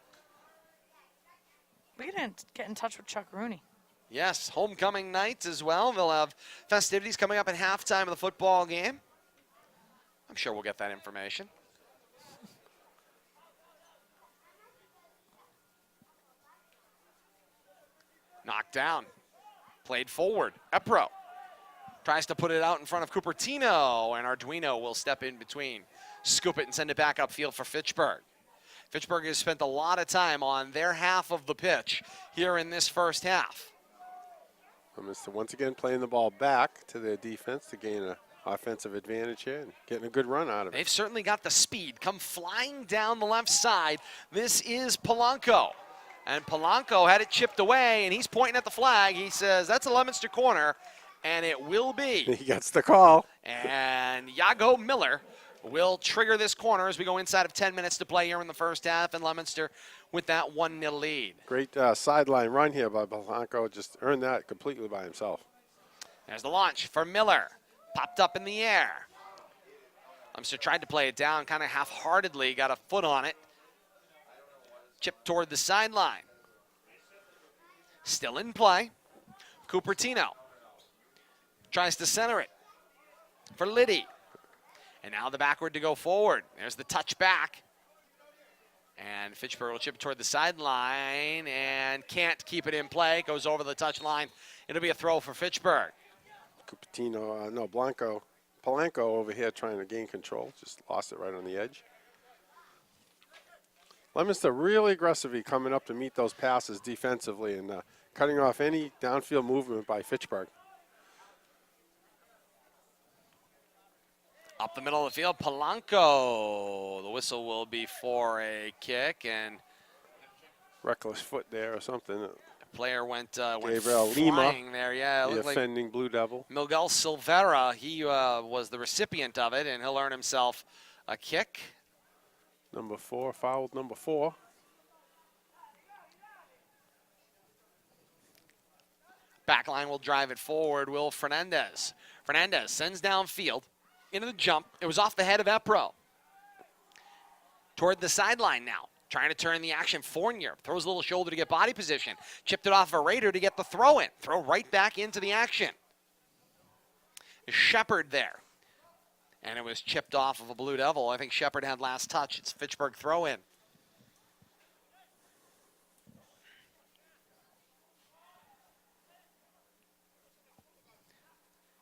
We can get in touch with Chuck Rooney. Yes, homecoming nights as well. They'll have festivities coming up at halftime of the football game. I'm sure we'll get that information. Knocked down. Played forward. Epro tries to put it out in front of Cupertino, and Arduino will step in between. Scoop it and send it back upfield for Fitchburg. Fitchburg has spent a lot of time on their half of the pitch here in this first half. Leominster once again playing the ball back to their defense to gain an offensive advantage here and getting a good run out of it. They've certainly got the speed. Come flying down the left side. This is Polanco. And Polanco had it chipped away, and he's pointing at the flag. He says, that's a Leominster corner, and it will be. He gets the call. And Yago Miller will trigger this corner as we go inside of 10 minutes to play here in the first half, and Leominster with that 1-0 lead. Great sideline run here by Polanco. Just earned that completely by himself. There's the launch for Miller. Popped up in the air. Leominster tried to play it down kind of half-heartedly, got a foot on it. Chip toward the sideline. Still in play. Cupertino tries to center it for Liddy. And now the backward to go forward. There's the touch back. And Fitchburg will chip toward the sideline and can't keep it in play. Goes over the touch line. It'll be a throw for Fitchburg. Cupertino, no, Polanco over here trying to gain control. Just lost it right on the edge. Leominster really aggressively coming up to meet those passes defensively and cutting off any downfield movement by Fitchburg. Up the middle of the field, Polanco. The whistle will be for a kick, and Reckless foot there or something. the player went Gabriel flying Lima, there. Yeah, it the looked like offending Blue Devil. Miguel Silvera. He was the recipient of it, and he'll earn himself a kick. Number 4, fouled number 4. Backline will drive it forward. Will Fernandez. Fernandez sends downfield into the jump. It was off the head of Epro. Toward the sideline now. Trying to turn the action. Fournier throws a little shoulder to get body position. Chipped it off a Raider to get the throw in. Throw right back into the action. Shepard there. And it was chipped off of a Blue Devil. I think Shepard had last touch. It's Fitchburg throw in.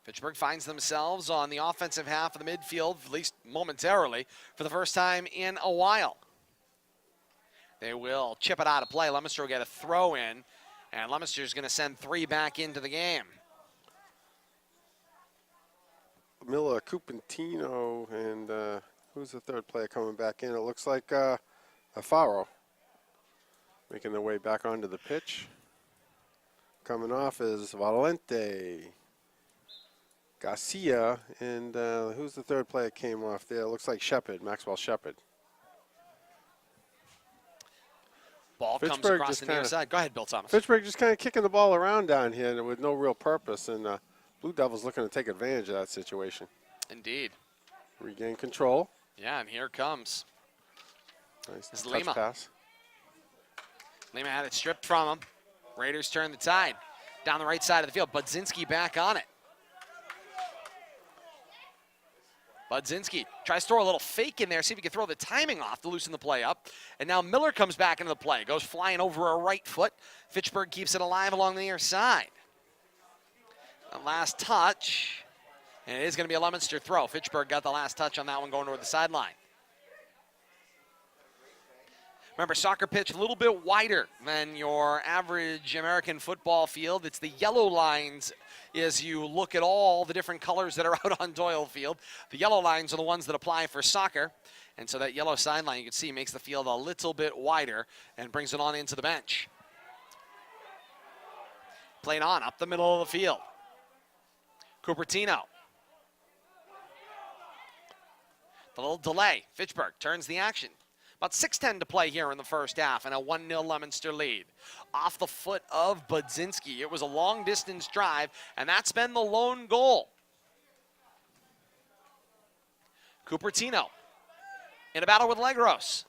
Fitchburg finds themselves on the offensive half of the midfield, at least momentarily, for the first time in a while. They will chip it out of play. Leominster will get a throw in, and Leominster is going to send 3 back into the game. Miller, Cupertino, and who's the third player coming back in? It looks like Afaro making their way back onto the pitch. Coming off is Valente, Garcia, and who's the third player came off there? It looks like Shepard, Maxwell Shepard. Ball comes Fitchburg across just the near kinda- side. Go ahead, Bill Thomas. Fitchburg just kind of kicking the ball around down here with no real purpose, and Blue Devils looking to take advantage of that situation. Indeed. Regain control. Yeah, and here comes Nice It's touch Lima. pass. Lima had it stripped from him. Raiders turn the tide down the right side of the field. Budzinski back on it. Budzinski tries to throw a little fake in there, see if he can throw the timing off to loosen the play up. And now Miller comes back into the play, goes flying over a right foot. Fitchburg keeps it alive along the near side. The last touch, and it is going to be a Leominster throw. Fitchburg got the last touch on that one going toward the sideline. Remember, soccer pitch a little bit wider than your average American football field. It's the yellow lines as you look at all the different colors that are out on Doyle Field. The yellow lines are the ones that apply for soccer. And so that yellow sideline you can see makes the field a little bit wider and brings it on into the bench. Playing on up the middle of the field. Cupertino. The little delay. Fitchburg turns the action. About 6:10 to play here in the first half and a 1-0 Leominster lead. Off the foot of Budzinski. It was a long-distance drive, and that's been the lone goal. Cupertino in a battle with Legros.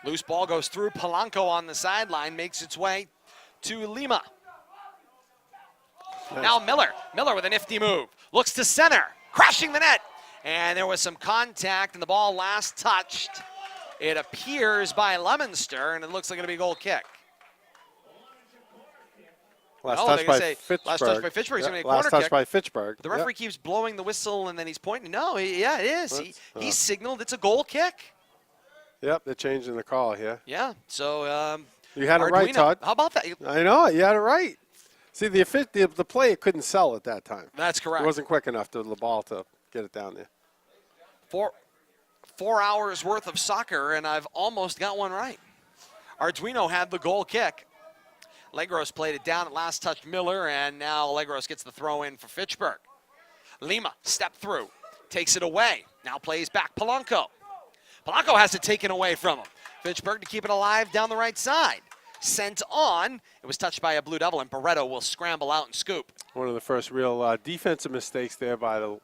Loose ball goes through. Polanco on the sideline makes its way to Lima. Nice. Now Miller. Miller with a nifty move. Looks to center. Crashing the net. And there was some contact, and the ball last touched. It appears by Leominster, and it looks like it'll be a goal kick. Last No, touch they're by gonna say Fitchburg. last touch by Fitchburg is gonna be a Last corner touch kick. by Fitchburg. The referee keeps blowing the whistle, and then he's pointing. No, yeah, it is. He signaled it's a goal kick. Yep, they're changing the call here. Yeah, so You had it right, Arduino. Todd. How about that? I know, you had it right. See, the play couldn't sell at that time. That's correct. It wasn't quick enough to the ball to get it down there. 4 hours worth of soccer, and I've almost got one right. Arduino had the goal kick. Legros played it down. At last touched Miller, and now Legros gets the throw in for Fitchburg. Lima step through, takes it away. Now plays back Polanco. Polanco has it taken away from him. Fitchburg to keep it alive down the right side. Sent on. It was touched by a Blue Devil, and Barreto will scramble out and scoop. One of the first real defensive mistakes there by the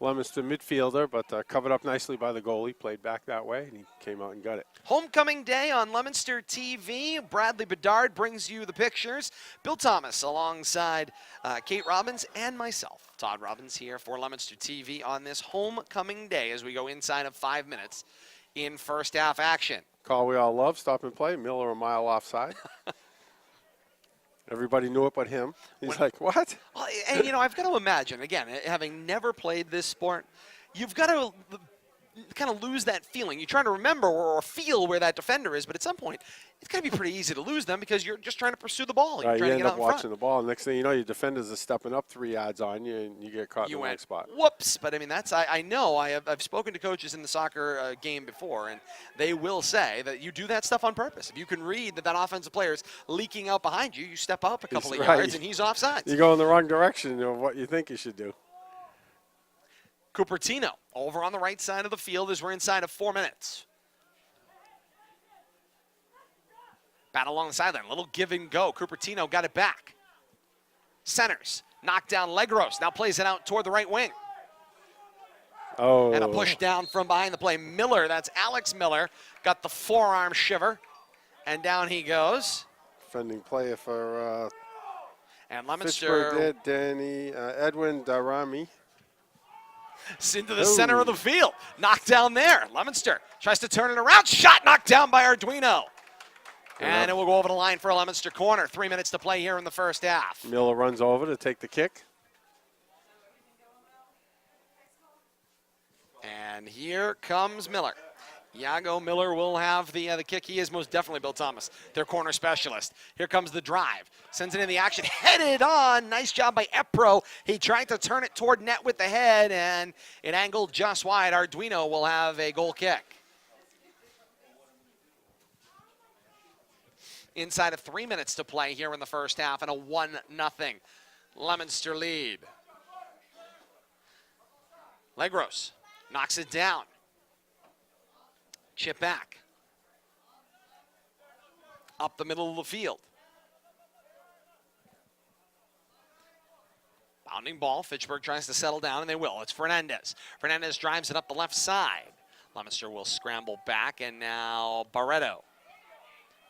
Leominster midfielder, but covered up nicely by the goalie. Played back that way, and he came out and got it. Homecoming Day on Leominster TV. Bradley Bedard brings you the pictures. Bill Thomas alongside Kate Robbins and myself, Todd Robbins, here for Leominster TV on this Homecoming Day as we go inside of 5 minutes in first half action. Call we all love, stop and play. Miller a mile offside. Everybody knew it but him. He's like, what? Well, and, you know, I've got to imagine, again, having never played this sport, you've got to kind of lose that feeling. You're trying to remember or feel where that defender is, but at some point, it's going to be pretty easy to lose them because you're just trying to pursue the ball. You're You trying to end get up out in watching front. the ball. Next thing you know, your defenders are stepping up 3 yards on you, and you get caught in the wrong spot. Whoops. But, I mean, that's I know. I've spoken to coaches in the soccer game before, and they will say that you do that stuff on purpose. If you can read that offensive player is leaking out behind you, you step up a couple of yards, and he's offside. You go in the wrong direction of what you think you should do. Cupertino over on the right side of the field as we're inside of 4 minutes. Battle along the sideline, a little give and go. Cupertino got it back. Centers, knocked down Legros, now plays it out toward the right wing. Oh. And a push down from behind the play. Miller, that's Alex Miller, got the forearm shiver, and down he goes. Defending player for And Leominster Fitchburg did, Danny, Edwin Darami. into the center of the field. Knocked down there. Leominster tries to turn it around. Shot knocked down by Arduino. And it will go over the line for a Leominster corner. 3 minutes to play here in the first half. Miller runs over to take the kick. And here comes Miller. Iago Miller will have the kick. He is most definitely Bill Thomas, their corner specialist. Here comes the drive. Sends it in the action. Headed on. Nice job by Epro. He tried to turn it toward net with the head, and it angled just wide. Arduino will have a goal kick. Inside of 3 minutes to play here in the first half, and a 1-0 Leominster lead. Legros knocks it down. Chip back. Up the middle of the field. Bounding ball. Fitchburg tries to settle down, and they will. It's Fernandez. Fernandez drives it up the left side. Leominster will scramble back, and now Barreto.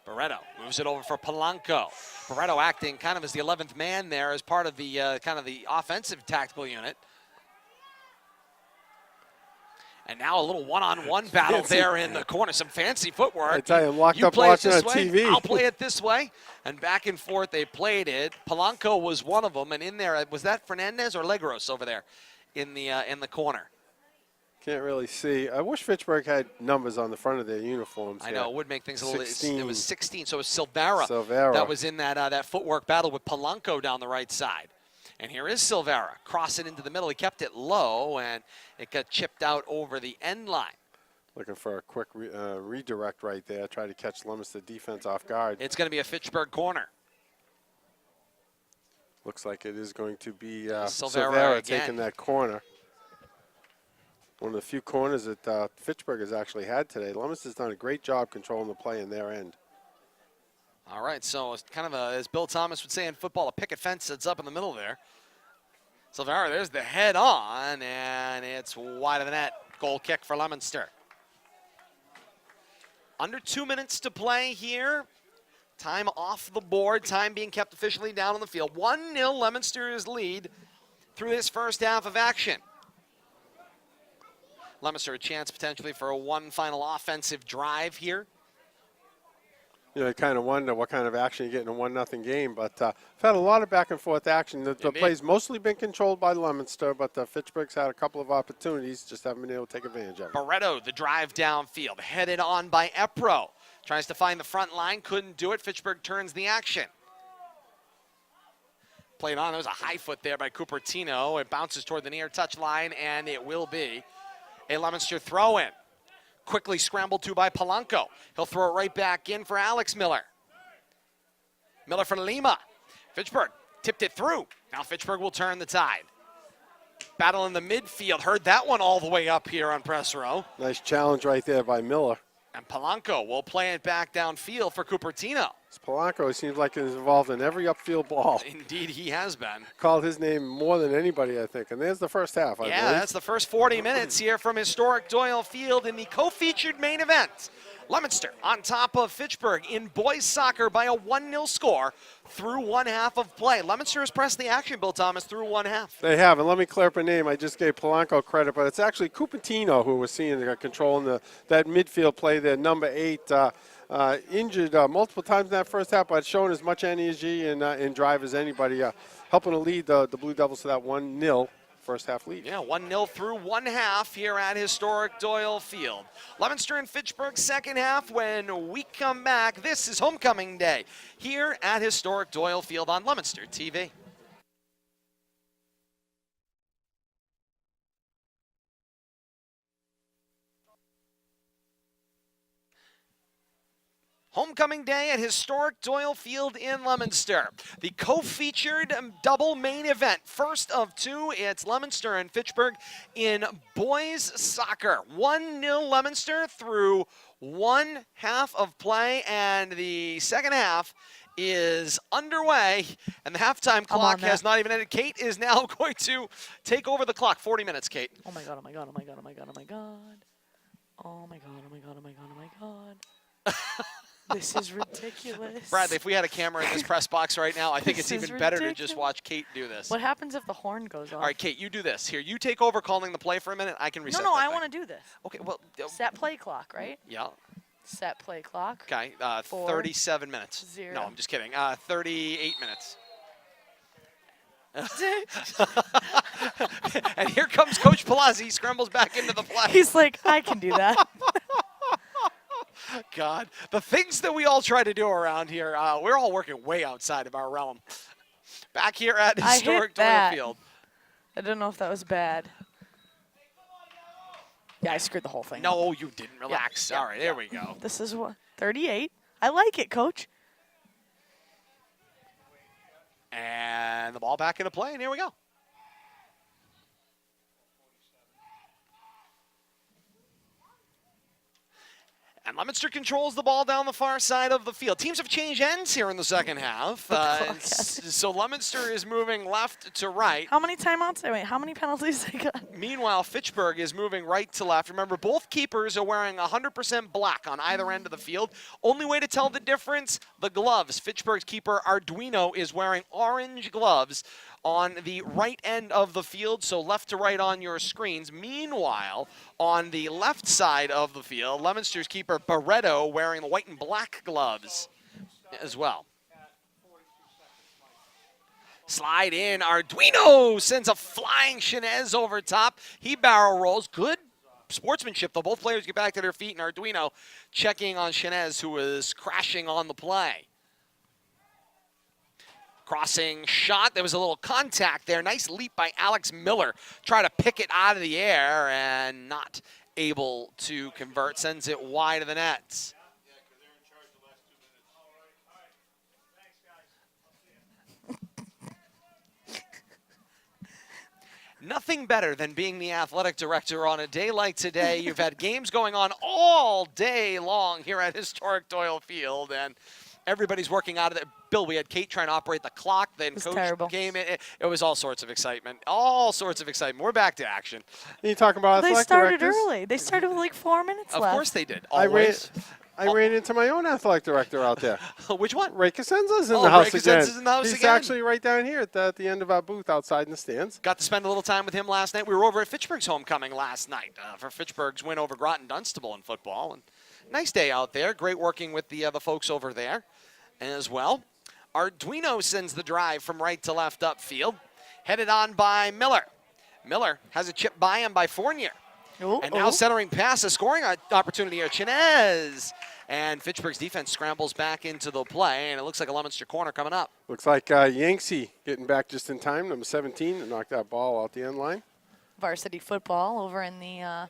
Barreto moves it over for Polanco. Barreto acting kind of as the 11th man there as part of the kind of the offensive tactical unit. And now a little one-on-one battle there in the corner. Some fancy footwork. I tell you, I'm locked you up play it watching this on way, TV. I'll play it this way. And back and forth they played it. Polanco was one of them, and in there, was that Fernandez or Legros over there in the corner? Can't really see. I wish Fitchburg had numbers on the front of their uniforms. I know, it would make things a little. 16. It was 16, so it was Silvera. Silvera. That was in that footwork battle with Polanco down the right side. And here is Silvera, cross it into the middle. He kept it low, and it got chipped out over the end line. Looking for a quick redirect right there. Try to catch Leominster defense off guard. It's going to be a Fitchburg corner. Looks like it is going to be Silvera Silvera again. taking that corner. One of the few corners that Fitchburg has actually had today. Leominster's done a great job controlling the play in their end. All right, so it's kind of as Bill Thomas would say in football, a picket fence that's up in the middle there. Silvera, there's the head on, and it's wide of the net. Goal kick for Leominster. Under 2 minutes to play here. Time off the board, time being kept officially down on the field. 1-0 Leominster's lead through this first half of action. Leominster a chance potentially for one final offensive drive here. You know, you kind of wonder what kind of action you get in a 1-0 game, but I've had a lot of back and forth action. The play's mostly been controlled by Leominster, but Fitchburg's had a couple of opportunities, just haven't been able to take advantage of it. Barreto, the drive downfield, headed on by Epro. Tries to find the front line, couldn't do it. Fitchburg turns the action. Played on, there was a high foot there by Cupertino. It bounces toward the near touch line, and it will be a Leominster throw-in. Quickly scrambled to by Polanco. He'll throw it right back in for Alex Miller. Miller for Lima. Fitchburg tipped it through. Now Fitchburg will turn the tide. Battle in the midfield. Heard that one all the way up here on press row. Nice challenge right there by Miller. And Polanco will play it back downfield for Cupertino. Polanco seems like he's involved in every upfield ball. Indeed, he has been. Called his name more than anybody, I think. And there's the first half, I believe. That's the first 40 minutes here from historic Doyle Field in the co-featured main event. Leominster on top of Fitchburg in boys soccer by a 1-0 score through one half of play. Leominster has pressed the action, Bill Thomas, through one half. They have, and let me clear up a name. I just gave Polanco credit, but it's actually Cupertino who we're seeing controlling that midfield play there, number 8. Injured multiple times in that first half, but showing as much energy and drive as anybody, helping to lead the Blue Devils to that 1-0 first half lead. Yeah, 1-0 through one half here at historic Doyle Field. Leominster and Fitchburg second half. When we come back, this is homecoming day here at historic Doyle Field on Leominster TV. Homecoming day at historic Doyle Field in Leominster. The co-featured double main event. First of two, it's Leominster and Fitchburg in boys soccer. 1-0 Leominster through one half of play, and the second half is underway, and the halftime clock has not even ended. Kate is now going to take over the clock. 40 minutes, Kate. Oh my god, oh my god, oh my god, oh my god, oh my god. Oh my god, oh my god, oh my god, oh my god. This is ridiculous. Bradley, if we had a camera in this press box right now, I think it's even better to just watch Kate do this. What happens if the horn goes off? All right, Kate, you do this. Here, you take over calling the play for a minute. I can reset. No, that I thing. want to do this. Okay, well. Set play clock, right? Yeah. Set play clock. Okay, 4, 37 minutes. 0. No, I'm just kidding. 38 minutes. And here comes Coach Palazzi. He scrambles back into the play. He's like, I can do that. God, the things that we all try to do around here, we're all working way outside of our realm. Back here at historic Doyle Field. I don't know if that was bad. Yeah, I screwed the whole thing. No, you didn't. Relax. Yeah, all right, there we go. This is what 38. I like it, Coach. And the ball back into play, and here we go. And Leominster controls the ball down the far side of the field. Teams have changed ends here in the second half. So Leominster is moving left to right. How many timeouts? Wait, how many penalties they got? Meanwhile, Fitchburg is moving right to left. Remember, both keepers are wearing 100% black on either end of the field. Only way to tell the difference, the gloves. Fitchburg's keeper, Arduino, is wearing orange gloves on the right end of the field, so left to right on your screens. Meanwhile, on the left side of the field, Leominster's keeper, Barreto, wearing the white and black gloves as well. Slide in, Arduino sends a flying Shinez over top. He barrel rolls. Good sportsmanship, though. Both players get back to their feet, and Arduino checking on Shinez, who was crashing on the play. Crossing shot. There was a little contact there. Nice leap by Alex Miller. Try to pick it out of the air and not able to convert. Sends it wide of the nets. Nothing better than being the athletic director on a day like today. You've had games going on all day long here at historic Doyle Field, and everybody's working out of it. Bill, we had Kate trying to operate the clock. Then Coach terrible. came in. It was all sorts of excitement. All sorts of excitement. We're back to action. You talking about They athletic started directors? early. They started with like 4 minutes Of left. course they did. I Always. ran into my own athletic director out there. Which one? Ray Cosenza's in Oh, the house Ray again. Cosenza's in the house He's again. actually right down here at the end of our booth outside in the stands. Got to spend a little time with him last night. We were over at Fitchburg's homecoming last night for Fitchburg's win over Groton Dunstable in football. And nice day out there. Great working with the folks over there as well. Arduino sends the drive from right to left upfield. Headed on by Miller. Miller has a chip by him by Fournier. And now centering pass, a scoring opportunity here. Chinez. And Fitchburg's defense scrambles back into the play, and it looks like a Leominster corner coming up. Looks like Yanksy getting back just in time, number 17, to knock that ball out the end line. Varsity football over in the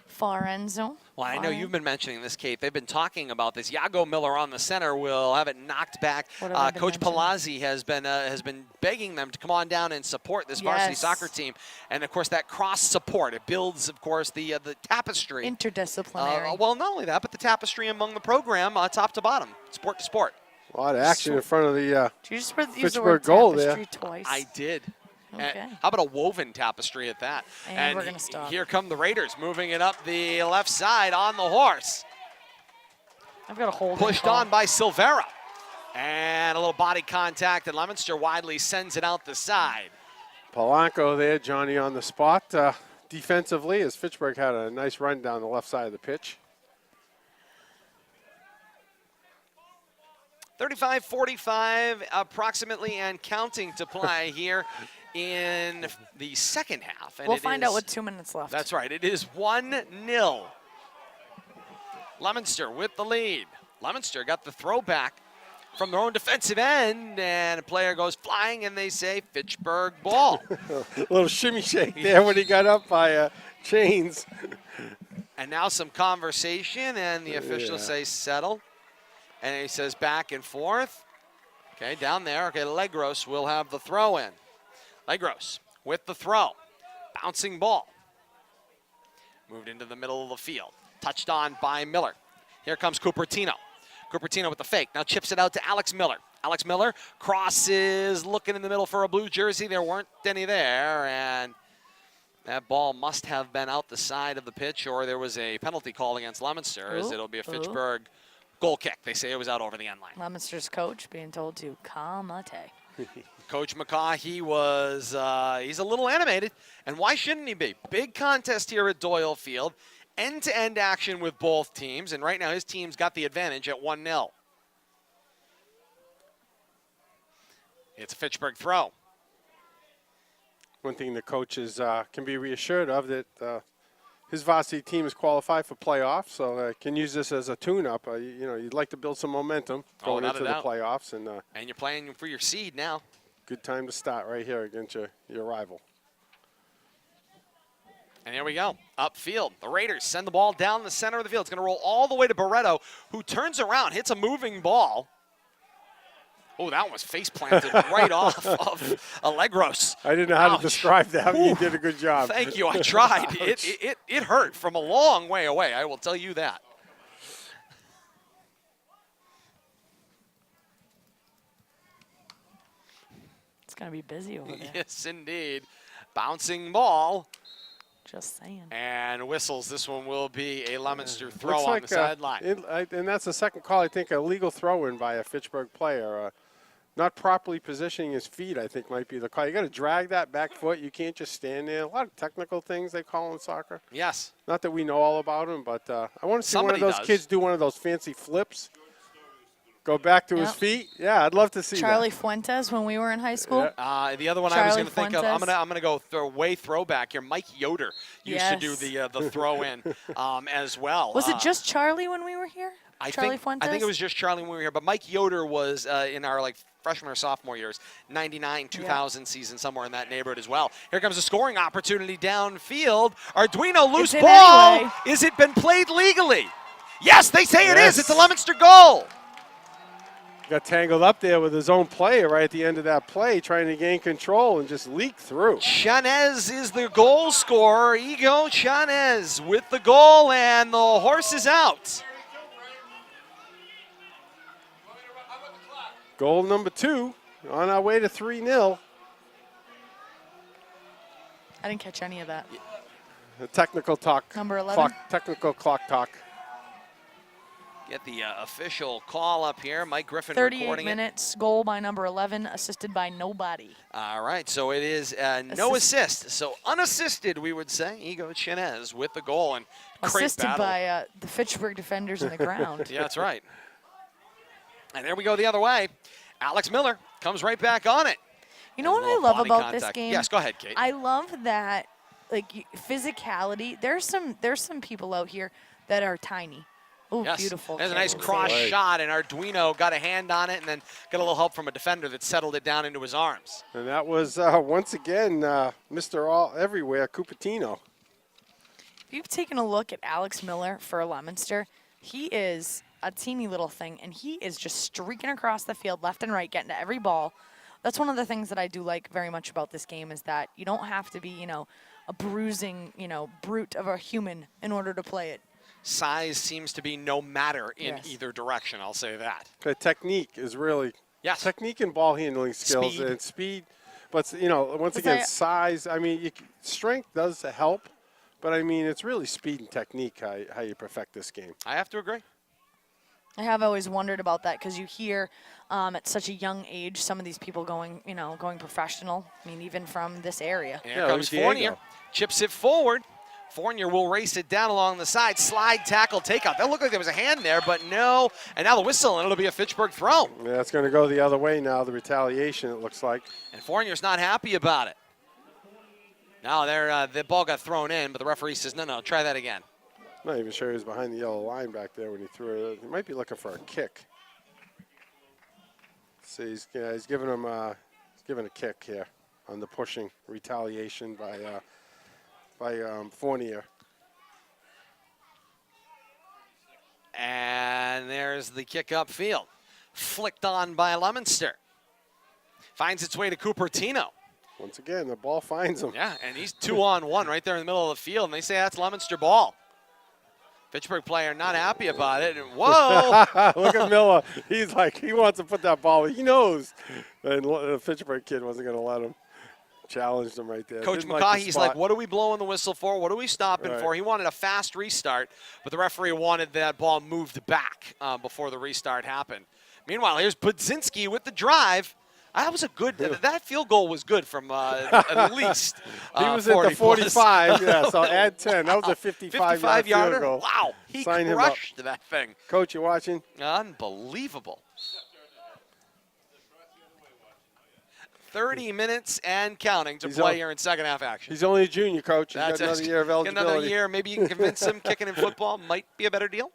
far end zone. Well, I know you've been mentioning this, Kate. They've been talking about this. Yago Miller on the center will have it knocked back. Coach Palazzi has been begging them to come on down and support this varsity soccer team. And, of course, that cross support, it builds, of course, the tapestry. Interdisciplinary. Well, not only that, but the tapestry among the program, top to bottom, sport to sport. A lot of action in front of the Did you just use the Fitchburg word goal tapestry there. twice? I did. Okay. How about a woven tapestry at that? And we're going to stop. Here come the Raiders moving it up the left side on the horse. I've got a hold. Pushed on by Silvera. And a little body contact, and Leominster widely sends it out the side. Polanco there, Johnny on the spot. Defensively, as Fitchburg had a nice run down the left side of the pitch. 35-45 approximately and counting to play here in the second half. And we'll find out with 2 minutes left. That's right. It is 1-0. Leominster with the lead. Leominster got the throwback from their own defensive end, and a player goes flying, and they say Fitchburg ball. A little shimmy shake there when he got up by Chains. And now some conversation, and the officials say settle. And he says back and forth. Okay, down there. Okay, Legros will have the throw in. Legros with the throw. Bouncing ball. Moved into the middle of the field. Touched on by Miller. Here comes Cupertino. Cupertino with the fake. Now chips it out to Alex Miller. Alex Miller crosses, looking in the middle for a blue jersey. There weren't any there, and that ball must have been out the side of the pitch, or there was a penalty call against Leominster, as it'll be a Fitchburg goal kick. They say it was out over the end line. Leominster's coach being told to calmate. Coach McCaw, he's a little animated, and why shouldn't he be? Big contest here at Doyle Field. End-to-end action with both teams, and right now his team's got the advantage at 1-0. It's a Fitchburg throw. One thing the coaches can be reassured of that his varsity team is qualified for playoffs, so can use this as a tune-up. You'd like to build some momentum going into the playoffs, and you're playing for your seed now. Good time to start right here against your rival. And here we go, upfield. The Raiders send the ball down the center of the field. It's going to roll all the way to Barreto, who turns around, hits a moving ball. Oh, that one was face planted right off of Allegros. I didn't know how to describe that. You did a good job. Thank you. I tried. It hurt from a long way away. I will tell you that. going to be busy over there. Yes, indeed. Bouncing ball. Just saying. And whistles. This one will be a Leominster throw Looks on like, the sideline. and that's the second call, I think, a legal throw-in by a Fitchburg player. Not properly positioning his feet, I think, might be the call. You got to drag that back foot. You can't just stand there. A lot of technical things they call in soccer. Yes. Not that we know all about them, but I want to see Somebody one of those kids do one of those fancy flips. Go back to his feet. Yeah, I'd love to see Charlie that. Fuentes when we were in high school. Yeah. The other one I was Charlie going to think of, Fuentes. I'm gonna go way throwback here. Mike Yoder used to do the throw in as well. Was it just Charlie when we were here? Charlie Fuentes? I think it was just Charlie when we were here, but Mike Yoder was in our freshman or sophomore years, 99, 2000 season, somewhere in that neighborhood as well. Here comes a scoring opportunity downfield. Arduino loose It's in ball. anyway. Is it been played legally? Yes, they say it Yes. is. It's a Leominster goal. Got tangled up there with his own player right at the end of that play, trying to gain control and just leak through. Chanez is the goal scorer. Ego Chanez with the goal, and the horse is out. Goal number 2 on our way to 3-0. I didn't catch any of that. The technical talk. Number 11? Technical clock talk. Get the official call up here. Mike Griffin 38 recording minutes, goal by number 11, assisted by nobody. it. All right, so it is no assist. So unassisted, we would say. Ego Chanez with the goal, and great Assisted battle. by the Fitchburg defenders in the ground. Yeah, that's right. And there we go the other way. Alex Miller comes right back on it. You know There's what a I little love body about this contact. game? Yes, go ahead, Kate. I love that, physicality. There's some people out here that are tiny. Oh, Yes. beautiful. There's a kick. nice cross Right. shot, and Arduino got a hand on it and then got a little help from a defender that settled it down into his arms. And that was, once again, Mr. All Everywhere, Cupertino. If you've taken a look at Alex Miller for Leominster, he is a teeny little thing, and he is just streaking across the field left and right, getting to every ball. That's one of the things that I do like very much about this game is that you don't have to be, a bruising, brute of a human in order to play it. Size seems to be no matter in Yes. either direction, I'll say that. The technique is really Yes. technique and ball handling skills Speed. and speed. But once But again, I- size. I mean, strength does help, but I mean it's really speed and technique how you perfect this game. I have to agree. I have always wondered about that because you hear at such a young age some of these people going professional. I mean, even from this area. And Yeah, here comes Diego. Fournier. Chips it forward. Fournier will race it down along the side. Slide, tackle, takeout. That looked like there was a hand there, but no. And now the whistle, and it'll be a Fitchburg throw. Yeah, it's going to go the other way now. The retaliation, it looks like. And Fournier's not happy about it. Now the ball got thrown in, but the referee says, no, try that again. I'm not even sure he was behind the yellow line back there when he threw it. He might be looking for a kick. See, he's giving him a kick here on the pushing retaliation by Fournier. And there's the kick upfield. Flicked on by Leominster. Finds its way to Cupertino. Once again, the ball finds him. Yeah, and he's 2-on-1 right there in the middle of the field, and they say that's Leominster ball. Fitchburg player not happy about it, and whoa! Look at Miller. He's like, he wants to put that ball. He knows. And the Fitchburg kid wasn't going to let him. Challenged him right there. Coach Didn't like the McCaughey's like, spot. what are we blowing the whistle for? What are we stopping Right. for? He wanted a fast restart, but the referee wanted that ball moved back before the restart happened. Meanwhile, here's Budzinski with the drive. That was a good. That field goal was good from at least. He was 40 at the 45, plus. yeah, so add 10. That was a 55-yard yarder. field goal. Wow, he Sign him up. crushed that thing. Coach, you watching? Unbelievable. 30 minutes and counting to He's play on- here in second half action. He's only a junior, Coach. He's That's got another it. year of Get eligibility. another year. Maybe you can convince him kicking in football might be a better deal.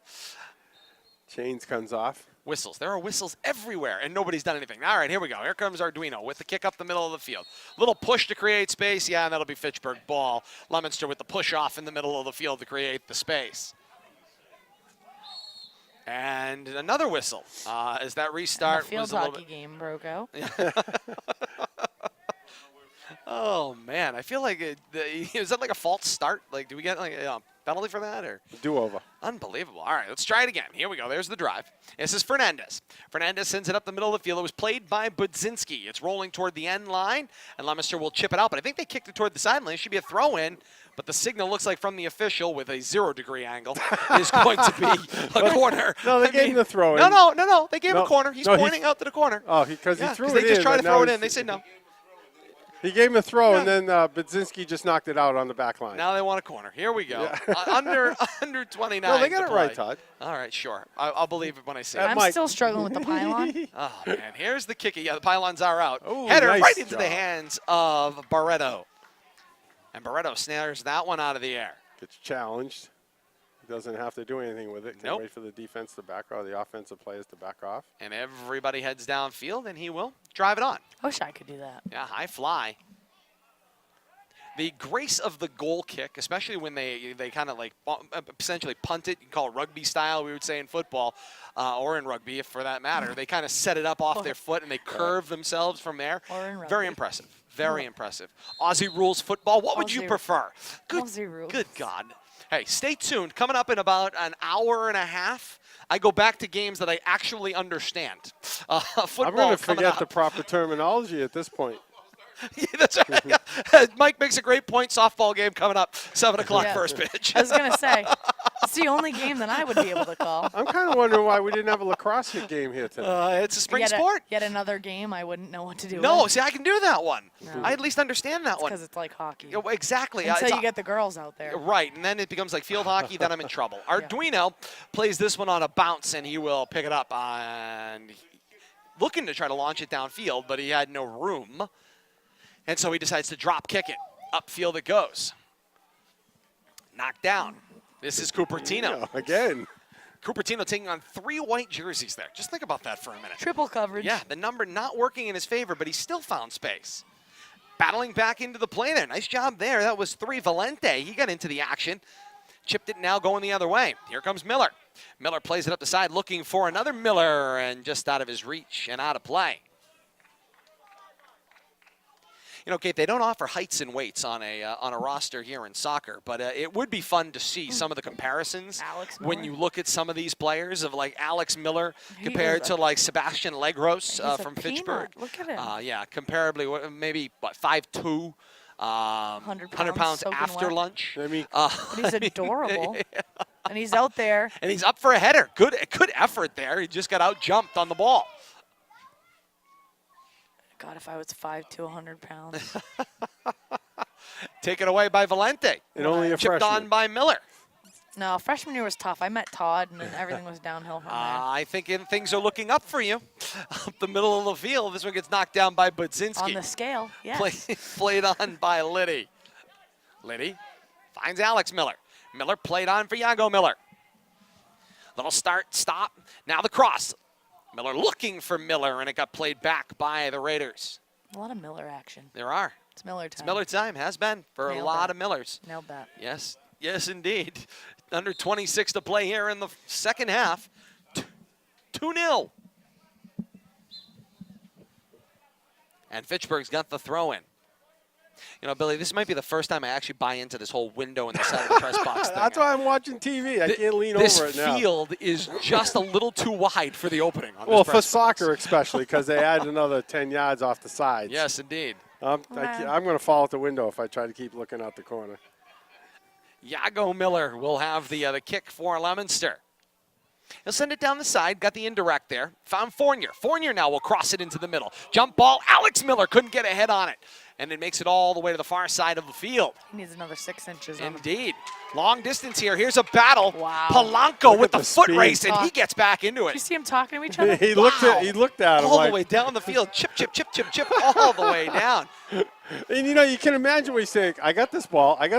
Chains comes off. Whistles. There are whistles everywhere, and nobody's done anything. All right, here we go. Here comes Arduino with the kick up the middle of the field. Little push to create space. Yeah, and that'll be Fitchburg ball. Leominster with the push off in the middle of the field to create the space. And another whistle as that restart The field was a little hockey bit. game broke out. Oh man, I feel like is that like a false start? Like, do we get like penalty for that, or Do-over. unbelievable. All right, let's try it again. Here we go. There's the drive. This is Fernandez. Fernandez sends it up the middle of the field. It was played by Budzinski. It's rolling toward the end line, and Leominster will chip it out. But I think they kicked it toward the sideline. It should be a throw-in. But the signal looks like from the official with a 0-degree angle is going to be a corner. No, they gave him the throw in. No. They gave him No. a corner. He's No, pointing out to the corner. Oh, because he threw it in. They just tried to but throw now it in. he's- They said no. He gave him a throw, Yeah. and then Budzinski just knocked it out on the back line. Now they want a corner. Here we go. Yeah. Under 29. No, they got to it right, play. Todd. All right, sure. I'll believe it when I see That it. I'm Mike. still struggling with the pylon. Oh, man. Here's the kicker. Yeah, the pylons are out. Ooh, Header nice right into the job. hands of Barreto. And Barreto snares that one out of the air. Gets challenged. He doesn't have to do anything with it. Can Nope. wait for the defense to back or the offensive players to back off. And everybody heads downfield, and he will drive it on. I wish I could do that. Yeah, high fly. The grace of the goal kick, especially when they kind of like essentially punt it, you can call it rugby style, we would say in football, or in rugby if for that matter. They kind of set it up off their foot and they curve themselves from there. Or in rugby. Very impressive. Very impressive. Aussie rules football. What would you Aussie- prefer? Aussie rules. Good God. Hey, stay tuned. Coming up in about an hour and a half, I go back to games that I actually understand. Football I'm going to coming forget up. the proper terminology at this point. Yeah, that's right. Mike makes a great point. Softball game coming up, 7 o'clock Yeah. first pitch. I was going to say, it's the only game that I would be able to call. I'm kind of wondering why we didn't have a lacrosse game here tonight. It's a spring Yet sport. Yet another game I wouldn't know what to do No, with. see, I can do that one. No. I at least understand that one. Because it's like hockey. Yeah, well, exactly. Until It's you get the girls out there. right, and then it becomes like field hockey, then I'm in trouble. Arduino plays this one on a bounce, and he will pick it up and looking to try to launch it downfield, but he had no room. And so he decides to drop kick it. Upfield it goes. Knocked down. This is Cupertino. Yeah, again. Cupertino taking on 3 white jerseys there. Just think about that for a minute. Triple coverage. Yeah, the number not working in his favor, but he still found space. Battling back into the play there. Nice job there. That was 3 Valente. He got into the action. Chipped it now going the other way. Here comes Miller. Miller plays it up the side looking for another Miller and just out of his reach and out of play. You know, Kate, they don't offer heights and weights on a roster here in soccer, but it would be fun to see some of the comparisons Alex when Miller. you look at some of these players of like Alex Miller He compared is to like Sebastian Legros He's a from peanut. Fitchburg. Look at him. Yeah, comparably, maybe what 5'2", 100 100 pounds soaking after wet. lunch. I mean, Uh, But he's adorable. And he's out there. and he's up for a header. Good effort there. He just got out jumped on the ball. God, if I was 5'2", 100 pounds. Taken away by Valente. and only a Chipped freshman. on by Miller. No, freshman year was tough. I met Todd, and then everything was downhill from there. I think things are looking up for you. Up the middle of the field, this one gets knocked down by Budzinski. On the scale, yes. Played on by Liddy. Liddy finds Alex Miller. Miller played on for Yago Miller. Little start, stop. Now the cross. Miller looking for Miller, and it got played back by the Raiders. A lot of Miller action. There are. It's Miller time. It's Miller time, has been, for a Nailed lot that. of Millers. Nailed that. Yes, yes, indeed. Under 26 to play here in the second half. 2-0. And Fitchburg's got the throw in. You know, Billy, this might be the first time I actually buy into this whole window in the side of the press box thing. That's why I'm watching TV. I can't lean This over it now. field is just a little too wide for the opening. On Well, this for press box. soccer especially, because they add another 10 yards off the sides. Yes, indeed. I'm going to fall out the window if I try to keep looking out the corner. Yago Miller will have the kick for Leominster. He'll send it down the side, got the indirect there. Found Fournier. Fournier now will cross it into the middle. Jump ball. Alex Miller couldn't get a head on it. And it makes it all the way to the far side of the field. He needs another 6 inches on him. Indeed. Long distance here. Here's a battle. Wow. Polanco Look with at the the foot speed. race, and he gets back into Did you it. see him talking to each other? he Wow. looked at him All like, the way down the field. Chip, chip, chip, chip, chip, all the way down. and you can imagine what he's saying. I got this ball. And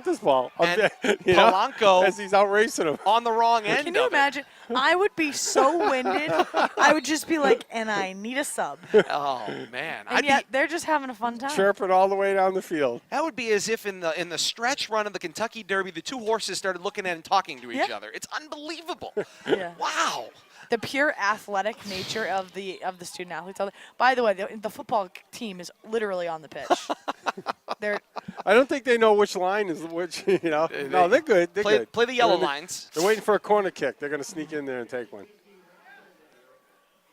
You know, Polanco as he's out racing him. on the wrong end Can you of it. imagine? I would be so winded. I would just be like, and I need a sub. Oh, man. And yet they're just having a fun time. Chirping all the way down the field. That would be as if in the stretch run of the Kentucky Derby, the two horses started looking at and talking to each Yeah. other. It's unbelievable. Yeah. Wow. The pure athletic nature of the student athletes. By the way, the football team is literally on the pitch. They're I don't think they know which line is which. You know, no, they're good. They're good. Play the yellow lines. They're waiting for a corner kick. They're going to sneak in there and take one.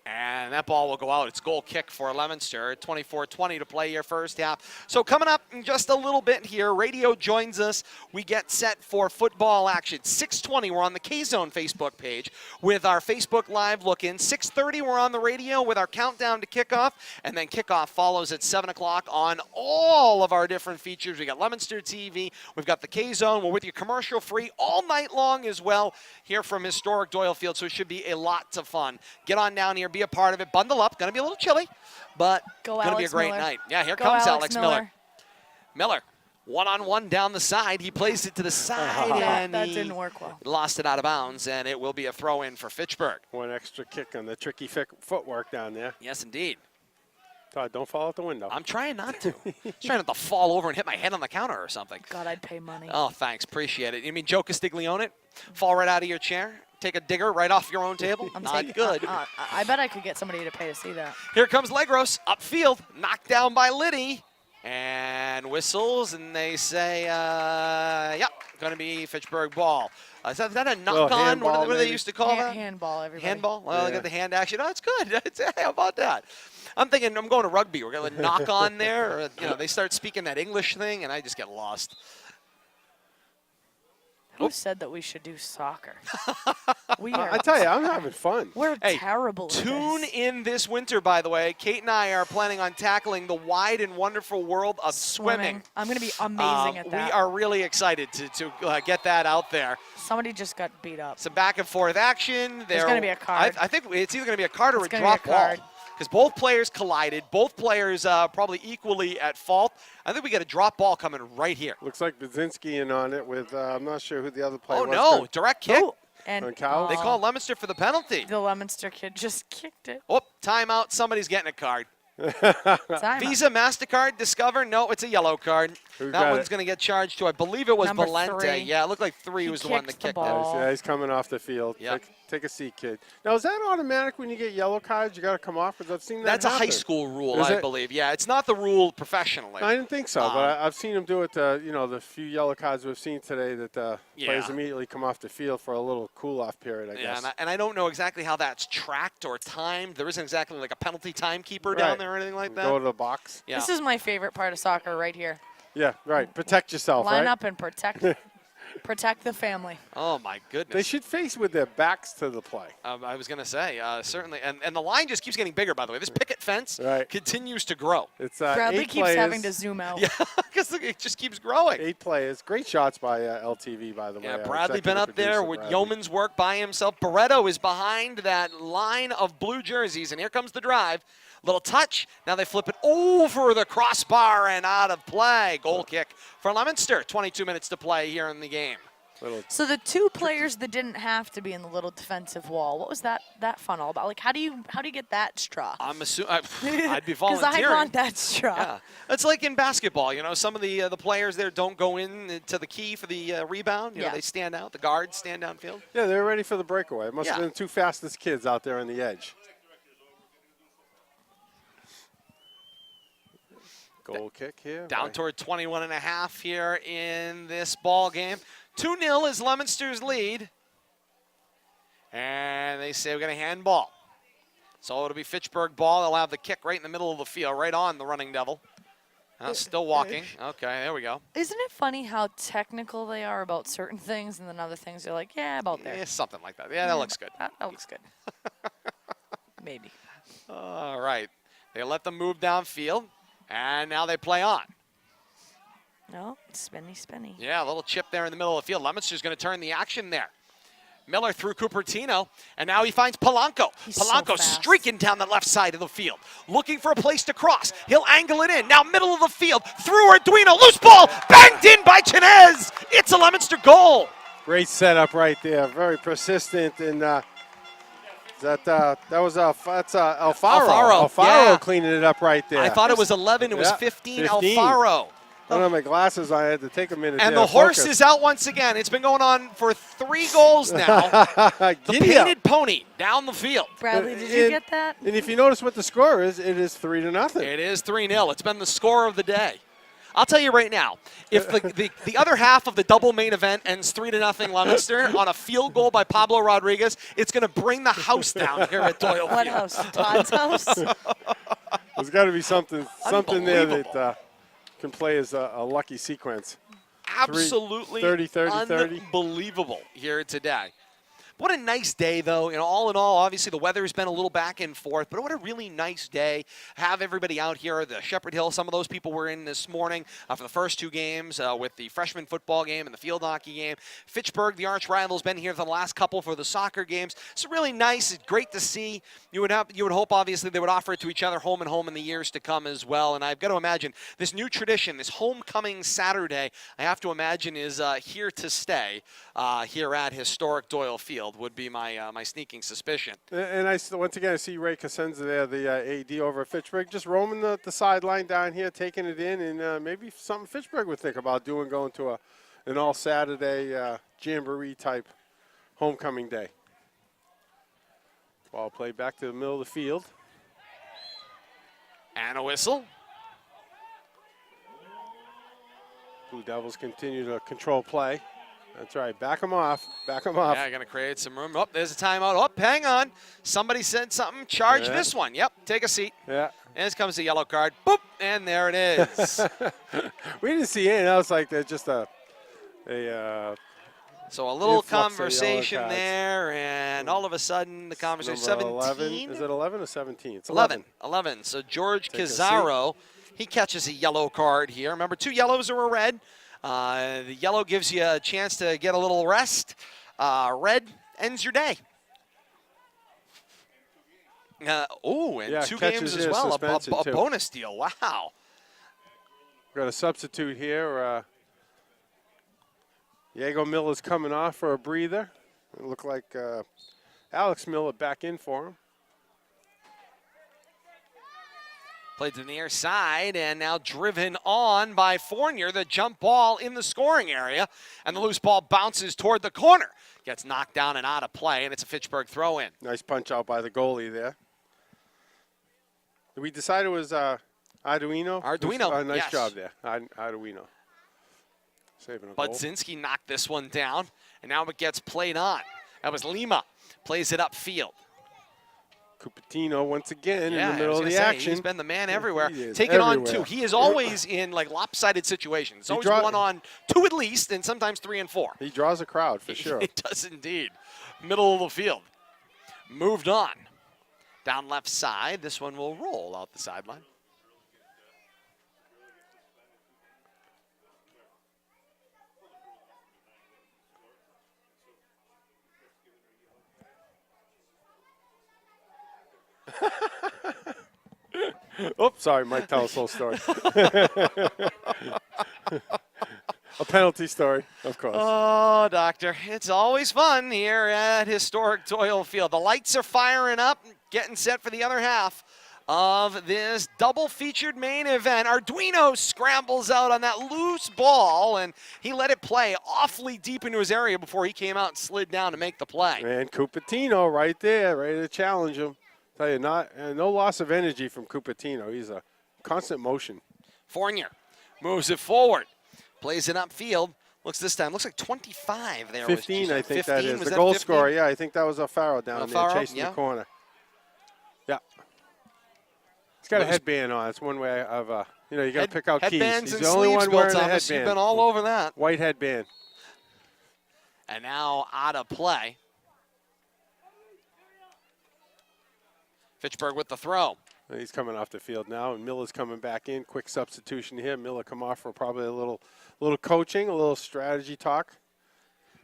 And that ball will go out. It's goal kick for Leominster. 24-20 to play your first half. So coming up in just a little bit here, radio joins us. We get set for football action. 6:20, we're on the K-Zone Facebook page with our Facebook Live look-in. 6:30, we're on the radio with our countdown to kickoff. And then kickoff follows at 7 o'clock on all of our different features. We got Leominster TV. We've got the K-Zone. We're with you commercial-free all night long as well here from historic Doyle Field. So it should be a lot of fun. Get on down here. Be a part of it. Bundle up. Going to be a little chilly, but going to be a great night. Yeah, here comes Alex Miller. Miller, one-on-one down the side. He plays it to the side, and that didn't work well. Lost it out of bounds, and it will be a throw-in for Fitchburg. One extra kick on the tricky footwork down there. Yes, indeed. Todd, don't fall out the window. I'm trying not to. I'm trying not to fall over and hit my head on the counter or something. God, I'd pay money. Oh, thanks. Appreciate it. You mean Joe Castiglione? Fall right out of your chair? Take a digger right off your own table? Not good. I bet I could get somebody to pay to see that. Here comes Legros, upfield, knocked down by Liddy, and whistles, and they say, yeah, going to be Fitchburg ball. Is that a knock-on? What do they used to call that? Handball, everybody. Handball? Well, they got the hand action. Oh, it's good. How about that? I'm thinking I'm going to rugby. We're going to knock on there. Or, they start speaking that English thing, and I just get lost. Who said that we should do soccer? I tell you, I'm having fun. We're terrible at Tune this. in this winter, by the way. Kate and I are planning on tackling the wide and wonderful world of swimming. I'm going to be amazing at that. We are really excited to get that out there. Somebody just got beat up. Some back and forth action. There's going to be a card. I think it's either going to be a card or a drop ball. Because both players collided. Both players probably equally at fault. I think we got a drop ball coming right here. Looks like Baczynski in on it with, I'm not sure who the other player was. Oh, no. Direct kick. Oh, and they call Leominster for the penalty. The Leominster kid just kicked it. Oh, timeout. Somebody's getting a card. Timeout. Visa, MasterCard, Discover. No, it's a yellow card. That one's going to get charged to, I believe it was Number Valente. 3. Yeah, it looked like 3 was the one that kicked it. Yeah, he's coming off the field. Yep. Take a seat, kid. Now, is that automatic when you get yellow cards? You got to come off? Because I've seen that That's happen. a high school rule, I believe. Yeah, it's not the rule professionally. I didn't think so, but I've seen him do it. The few yellow cards we've seen today that players immediately come off the field for a little cool-off period, I guess. And I don't know exactly how that's tracked or timed. There isn't exactly like a penalty timekeeper down there or anything like that. Go to the box. Yeah. This is my favorite part of soccer right here. Yeah, right. Protect yourself, Line right? up and protect the family. Oh, my goodness. They should face with their backs to the play. I was going to say, certainly. And the line just keeps getting bigger, by the way. This picket fence continues to grow. It's Bradley 8 keeps players. having to zoom out. Yeah, because it just keeps growing. 8 players. Great shots by LTV, by the way. Yeah, Bradley been up there with yeoman's work by himself. Barreto is behind that line of blue jerseys, and here comes the drive. Little touch. Now they flip it over the crossbar and out of play. Goal kick for Leominster. 22 minutes to play here in the game. So the 2 players that didn't have to be in the little defensive wall, what was that fun all about? Like, how do you get that straw? I'm assuming I'd be volunteering. Because I want that straw. Yeah, it's like in basketball. Some of the players there don't go in to the key for the rebound. They stand out. The guards stand downfield. Yeah, they were ready for the breakaway. It must have been the 2 fastest kids out there on the edge. Goal kick here. Down toward 21.5 here in this ball game. 2-0 is Leominster's lead. And they say we're going to handball. So it'll be Fitchburg ball. They'll have the kick right in the middle of the field, right on the running devil. Still walking. Okay, there we go. Isn't it funny how technical they are about certain things, and then other things they're like, yeah, about there. Yeah, something like that. Yeah, that looks good. That looks good. Maybe. All right. They let them move downfield. And now they play on. No, spinny. Yeah, a little chip there in the middle of the field. Leominster's going to turn the action there. Miller through Cupertino, and now he finds Polanco. Polanco streaking down the left side of the field, looking for a place to cross. He'll angle it in. Now middle of the field, through Arduino. Loose ball, banged in by Chinez. It's a Leominster goal. Great setup right there. Very persistent and that's Alfaro. Alfaro cleaning it up right there. I thought it was 11. It was 15. Alfaro. I don't have my glasses on. I had to take a minute. And the horse is out once again. It's been going on for 3 goals now. The painted pony down the field. Bradley, did you get that? And if you notice what the score is, it is 3-0. It is 3-0. It's been the score of the day. I'll tell you right now, if the other half of the double main event ends 3-0 Leominster on a field goal by Pablo Rodriguez, it's going to bring the house down here at Doyle What Field. house? Todd's house? There's got to be something there Unbelievable. that can play as a lucky sequence. Absolutely 30-30-30. unbelievable here today. What a nice day, though. You know, all in all, obviously the weather's been a little back and forth, but what a really nice day. Have everybody out here. The Shepherd Hill, some of those people were in this morning for the first two games with the freshman football game and the field hockey game. Fitchburg, the arch rival, has been here for the last couple for the soccer games. It's really nice. It's great to see. You would hope, obviously, they would offer it to each other home and home in the years to come as well. And I've got to imagine this new tradition, this homecoming Saturday, I have to imagine is here to stay here at historic Doyle Field. Would be my my sneaking suspicion. And once again, I see Ray Cosenza there, the AD over at Fitchburg, just roaming the sideline down here, taking it in, and maybe something Fitchburg would think about doing, going to an all-Saturday jamboree-type homecoming day. Ball played back to the middle of the field. And a whistle. Blue Devils continue to control play. That's right. Back them off. Back them off. Yeah, going to create some room. Oh, there's a timeout. Oh, hang on. Somebody said something. Charge this one. Yep, take a seat. Yeah. And this comes the yellow card. Boop, and there it is. We didn't see any. That was like just so a little influx of yellow conversation cards. there, and all of a sudden the conversation. 17. Is it 11 or 17? It's 11. 11. So George Take a Cazzaro, he catches a yellow card here. Remember, 2 yellows or a red. The yellow gives you a chance to get a little rest. Red ends your day. And 2 games as well. A bonus deal. Wow. Got a substitute here. Diego Miller's coming off for a breather. It looked like Alex Miller back in for him. Played to the near side and now driven on by Fournier. The jump ball in the scoring area. And the loose ball bounces toward the corner. Gets knocked down and out of play, and it's a Fitchburg throw-in. Nice punch out by the goalie there. Did we decide it was Arduino? Arduino, Nice yes. job there, Arduino. Saving a goal. Budzinski knocked this one down, and now it gets played on. That was Lima. Plays it upfield. Cupertino once again in Yeah, the middle I of was the gonna say, action. He's been the man everywhere. He Take it on everywhere. 2. He is always in like lopsided situations. It's always 1 on 2 at least, and sometimes 3 and 4. He draws a crowd for sure. It does indeed. Middle of the field. Moved on. Down left side. This one will roll out the sideline. Oops, sorry, Mike, tell us the whole story. A penalty story, of course. Oh, Doctor, it's always fun here at historic Doyle Field. The lights are firing up, getting set for the other half of this double-featured main event. Arduino scrambles out on that loose ball, and he let it play awfully deep into his area before he came out and slid down to make the play. And Cupertino right there, ready to challenge him. Tell you, no loss of energy from Cupertino. He's a constant motion. Fournier moves it forward, plays it upfield. Looks like 25 there. 15, I think 15, that is. was The goal 15? scorer, yeah, I think that was Alfaro down there Alfaro, chasing yeah. the corner. Yeah. He's got a headband on. It's one way of, you got to pick out keys. Headbands He's and the only sleeves, one Bill wearing a Thomas. headband. You've been all over that. White headband. And now out of play. Fitchburg with the throw. And he's coming off the field now, and Miller's coming back in. Quick substitution here. Miller come off for probably a little coaching, a little strategy talk.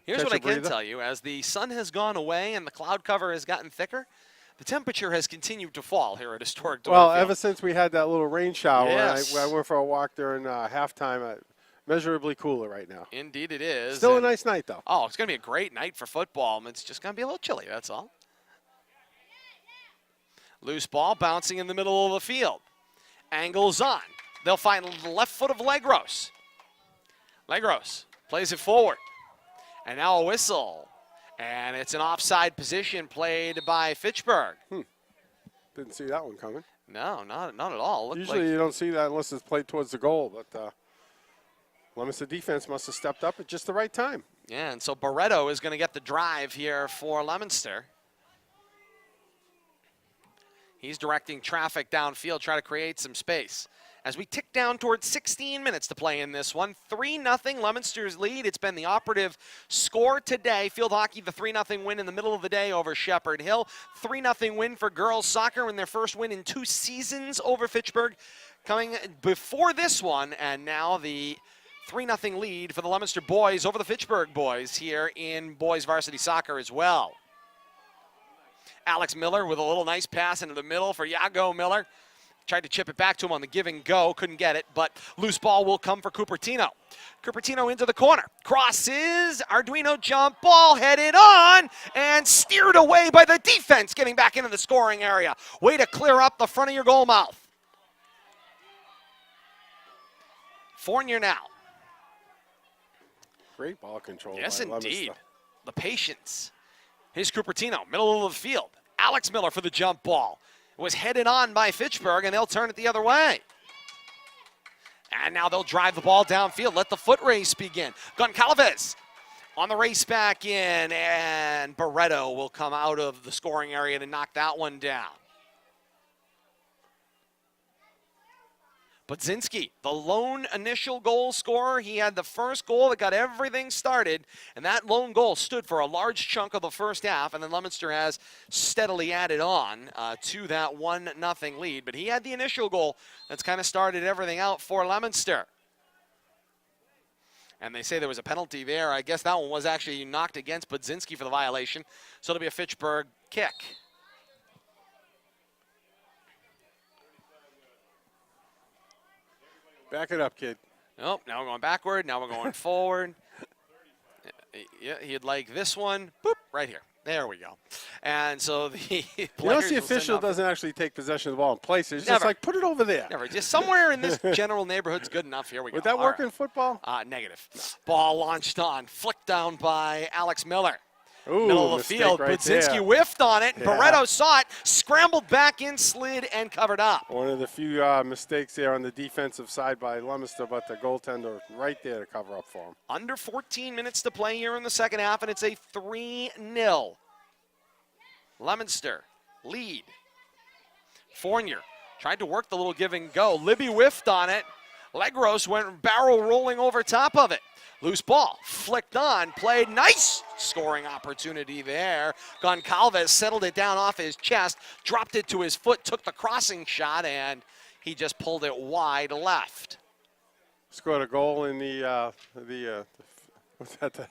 Here's Catch what a I can breather. tell you. As the sun has gone away and the cloud cover has gotten thicker, the temperature has continued to fall here at historic Doyle Well, Field. ever since we had that little rain shower, Yes. I went for a walk during halftime. Measurably cooler right now. Indeed it is. Still a And- nice night, though. Oh, it's going to be a great night for football. It's just going to be a little chilly, that's all. Loose ball bouncing in the middle of the field. Angles on. They'll find the left foot of Legros. Legros plays it forward. And now a whistle. And it's an offside position played by Fitchburg. Didn't see that one coming. No, not at all. Looked Usually like you don't see that unless it's played towards the goal, but Leominster defense must have stepped up at just the right time. Yeah, and so Barreto is going to get the drive here for Leominster. He's directing traffic downfield, try to create some space. As we tick down towards 16 minutes to play in this one, 3-0 Leominster's lead. It's been the operative score today. Field hockey, the 3-0 win in the middle of the day over Shepherd Hill. 3-0 win for girls soccer in their first win in 2 seasons over Fitchburg. Coming before this one, and now the 3-0 lead for the Leominster boys over the Fitchburg boys here in boys varsity soccer as well. Alex Miller with a little nice pass into the middle for Yago Miller. Tried to chip it back to him on the give and go, couldn't get it, but loose ball will come for Cupertino. Cupertino into the corner, crosses, Arduino jump ball headed on and steered away by the defense, getting back into the scoring area. Way to clear up the front of your goal mouth. Fournier now. Great ball control. Yes, by indeed. Leominster. The patience. Here's Cupertino, middle of the field. Alex Miller for the jump ball. It was headed on by Fitchburg, and they'll turn it the other way. And now they'll drive the ball downfield. Let the foot race begin. Goncalves on the race back in, and Barreto will come out of the scoring area to knock that one down. Budzinski, the lone initial goal scorer. He had the first goal that got everything started, and that lone goal stood for a large chunk of the first half, and then Leominster has steadily added on to that 1-0 lead. But he had the initial goal that's kind of started everything out for Leominster. And they say there was a penalty there. I guess that one was actually knocked against Budzinski for the violation, so it'll be a Fitchburg kick. Back it up, kid. Nope, now we're going backward. Now we're going forward. Yeah, he'd like this one. Boop, right here. There we go. And so the You players notice the will send official off- doesn't actually take possession of the ball in place. It's just Never. like, put it over there. Never. Just somewhere in this general neighborhood's good enough. Here we go. Would that All work right. in football? Negative. Ball launched on. Flicked down by Alex Miller. Ooh, Middle of the mistake field. right Budzinski there. whiffed on it. Yeah. Barreto saw it. Scrambled back in, slid, and covered up. One of the few mistakes there on the defensive side by Leominster, but the goaltender right there to cover up for him. Under 14 minutes to play here in the second half, and it's a 3-0. Leominster lead. Fournier tried to work the little give and go. Libby whiffed on it. Legros went barrel rolling over top of it. Loose ball, flicked on, played, nice scoring opportunity there. Goncalves settled it down off his chest, dropped it to his foot, took the crossing shot, and he just pulled it wide left. Scored a goal in what's that?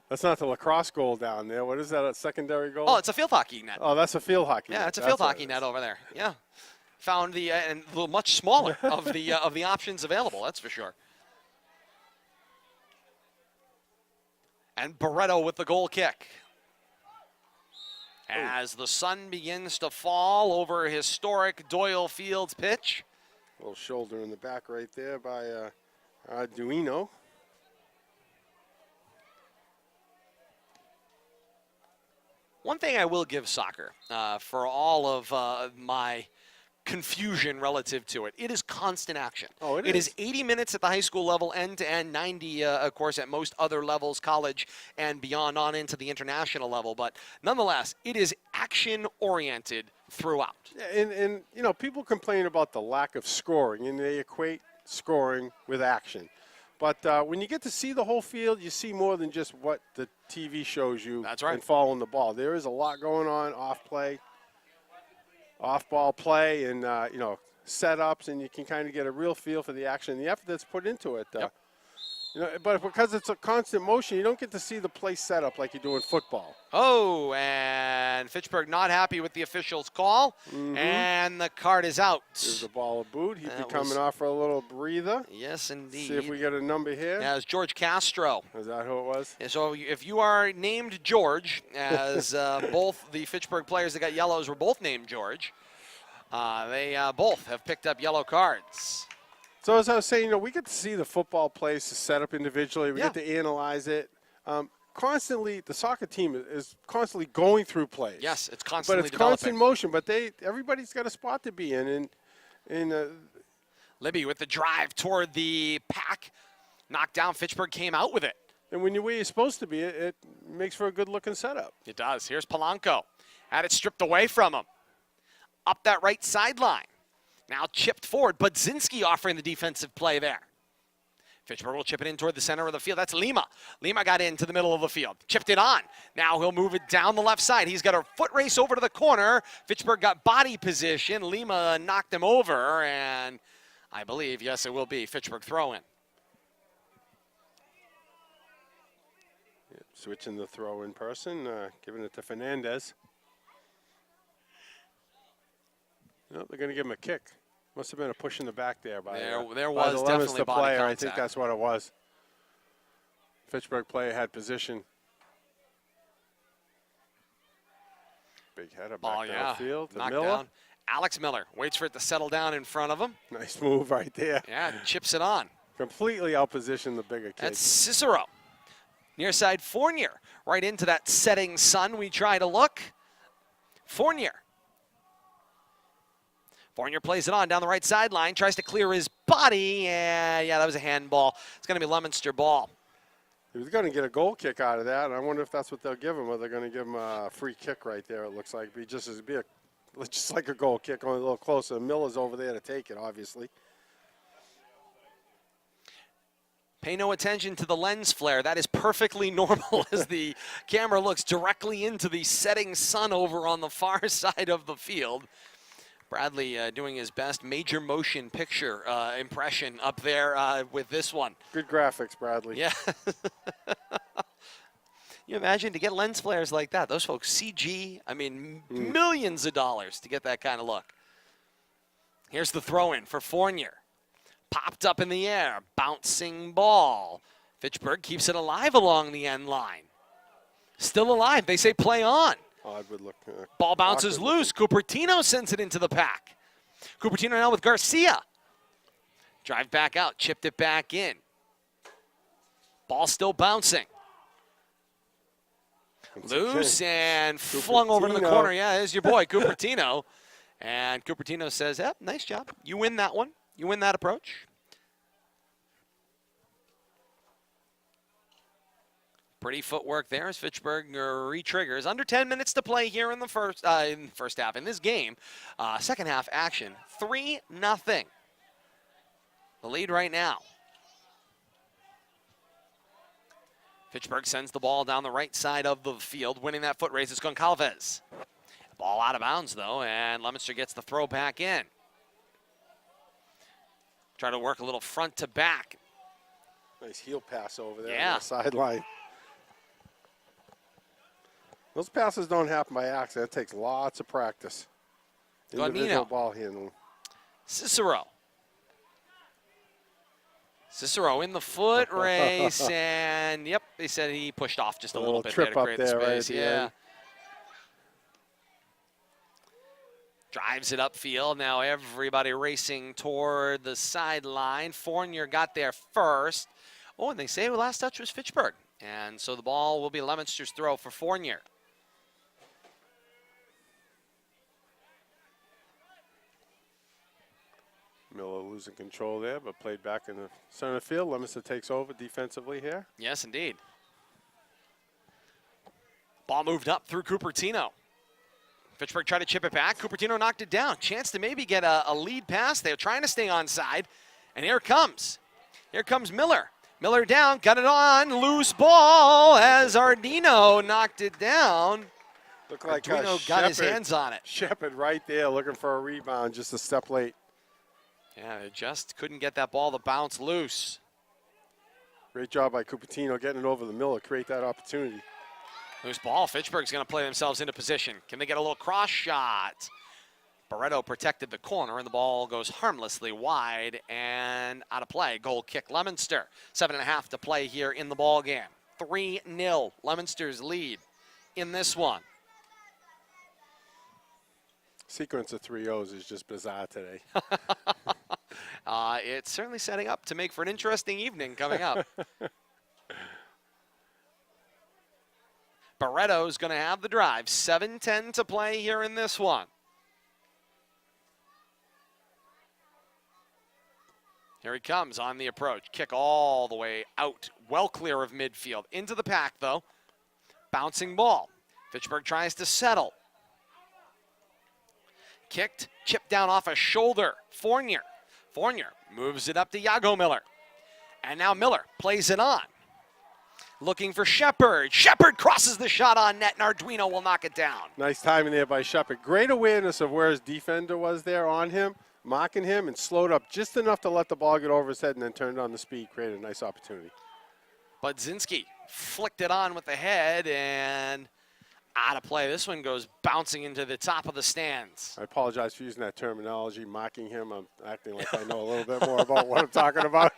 That's not the lacrosse goal down there. What is that, a secondary goal? Oh, it's a field hockey net. Oh, that's a field hockey Yeah, net. it's a That's field what hockey it net is. over there. Yeah, found the and a little much smaller of the options available. That's for sure. And Barreto with the goal kick. As the sun begins to fall over historic Doyle Fields pitch. Little shoulder in the back right there by Arduino. One thing I will give soccer for all of my confusion relative to it, it is constant action. Oh, it It is. is 80 minutes at the high school level, end to end, 90, of course, at most other levels, college and beyond on into the international level. But nonetheless, it is action-oriented throughout. Yeah, and you know, people complain about the lack of scoring, and they equate scoring with action. But when you get to see the whole field, you see more than just what the TV shows you. That's right. And following the ball. There is a lot going on, off-ball play, and you know, setups, and you can kind of get a real feel for the action and the effort that's put into it. Yep. You know, but because it's a constant motion, you don't get to see the play set up like you do in football. Oh, and Fitchburg not happy with the official's call, and the card is out. There's the ball of boot. He'd be That coming was- off for a little breather. Yes, indeed. See if we get a number here. As George Castro. Is that who it was? And so if you are named George, as both the Fitchburg players that got yellows were both named George, they both have picked up yellow cards. So as I was saying, you know, we get to see the football plays set up individually. We Yeah. get to analyze it. Constantly, the soccer team is constantly going through plays. Yes, it's But constantly it's developing. constant motion. But everybody's got a spot to be in. Libby with the drive toward the pack. Knocked down. Fitchburg came out with it. And when you're where you're supposed to be, it makes for a good-looking setup. It does. Here's Polanco. Had it stripped away from him. Up that right sideline. Now chipped forward. Budzinski offering the defensive play there. Fitchburg will chip it in toward the center of the field. That's Lima. Lima got into the middle of the field. Chipped it on. Now he'll move it down the left side. He's got a foot race over to the corner. Fitchburg got body position. Lima knocked him over. And I believe, yes, it will be Fitchburg throw-in. Switching the throw in person, giving it to Fernandez. No, they're going to give him a kick. Must have been a push in the back there by There by was the definitely Leominster body player. contact. I think that's what it was. Fitchburg player had position. Big header back downfield to knocked Miller. down. Alex Miller waits for it to settle down in front of him. Nice move right there. Yeah, chips it on. Completely outpositioned the bigger kid. That's Cicero. Near side Fournier. Right into that setting sun we try to look. Fournier. Fournier plays it on down the right sideline. Tries to clear his body. And yeah, that was a handball. It's going to be Leominster ball. He was going to get a goal kick out of that. And I wonder if that's what they'll give him, or they're going to give him a free kick right there, it looks like. Just like a goal kick, only a little closer. Miller's over there to take it, obviously. Pay no attention to the lens flare. That is perfectly normal as the camera looks directly into the setting sun over on the far side of the field. Bradley doing his best major motion picture impression up there with this one. Good graphics, Bradley. Yeah. You imagine to get lens flares like that. Those folks, CG, I mean, millions of dollars to get that kind of look. Here's the throw-in for Fournier. Popped up in the air, bouncing ball. Fitchburg keeps it alive along the end line. Still alive. They say play on. Odd look. Ball bounces loose. Cupertino sends it into the pack. Cupertino now with Garcia. Drive back out, chipped it back in. Ball still bouncing. Loose and flung over to the corner. Yeah, there's your boy, Cupertino. And Cupertino says, yep, nice job. You win that one. You win that approach. Pretty footwork there as Fitchburg re-triggers. Under 10 minutes to play here in the first half. In this game, second half action, 3-0. The lead right now. Fitchburg sends the ball down the right side of the field, winning that foot race. It's Goncalves. Ball out of bounds, though, and Leominster gets the throw back in. Try to work a little front to back. Nice heel pass over there Yeah. on the sideline. Those passes don't happen by accident. It takes lots of practice. Individual ball handling. Cicero. Cicero in the foot race, and yep, they said he pushed off just a little bit there to create the space. Yeah. Drives it upfield. Now everybody racing toward the sideline. Fournier got there first. Oh, and they say the last touch was Fitchburg. And so the ball will be Leominster's throw for Fournier. Miller losing control there, but played back in the center field. Leominster takes over defensively here. Yes, indeed. Ball moved up through Cupertino. Fitchburg tried to chip it back. Cupertino knocked it down. Chance to maybe get a lead pass. They're trying to stay onside. And here it comes. Here comes Miller. Miller down, got it on. Loose ball as Ardino knocked it down. Looked like Ardino got his hands on it. Shepard right there looking for a rebound, just a step late. Yeah, they just couldn't get that ball to bounce loose. Great job by Cupertino getting it over the Miller, create that opportunity. Loose ball. Fitchburg's going to play themselves into position. Can they get a little cross shot? Barreto protected the corner, and the ball goes harmlessly wide and out of play. Goal kick Leominster. 7.5 to play here in the ball game. 3-0. Leominster's lead in this one. Sequence of 3-0s is just bizarre today. It's certainly setting up to make for an interesting evening coming up. Barreto's going to have the drive. 7:10 to play here in this one. Here he comes on the approach. Kick all the way out, well clear of midfield. Into the pack, though. Bouncing ball. Fitchburg tries to settle. Kicked, chipped down off a shoulder. Fournier moves it up to Iago Miller. And now Miller plays it on. Looking for Shepard. Shepard crosses the shot on net, and Arduino will knock it down. Nice timing there by Shepard. Great awareness of where his defender was there on him, mocking him, and slowed up just enough to let the ball get over his head and then turned on the speed, created a nice opportunity. Budzinski flicked it on with the head and out of play. This one goes bouncing into the top of the stands. I apologize for using that terminology, mocking him. I'm acting like I know a little bit more about what I'm talking about.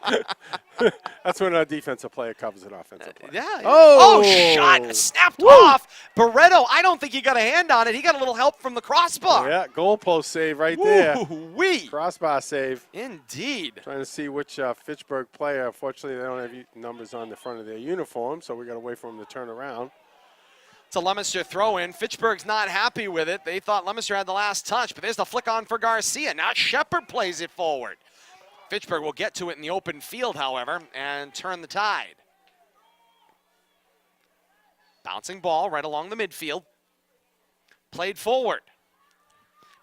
That's when a defensive player covers an offensive player. Yeah. Oh! Shot snapped off. Barreto, I don't think he got a hand on it. He got a little help from the crossbar. Yeah, goalpost save right there. Woo-wee. Crossbar save. Indeed. Trying to see which Fitchburg player. Unfortunately, they don't have numbers on the front of their uniform, so we got to wait for them to turn around. It's a Leominster throw-in. Fitchburg's not happy with it. They thought Leominster had the last touch, but there's the flick on for Garcia. Now Shepard plays it forward. Fitchburg will get to it in the open field, however, and turn the tide. Bouncing ball right along the midfield. Played forward.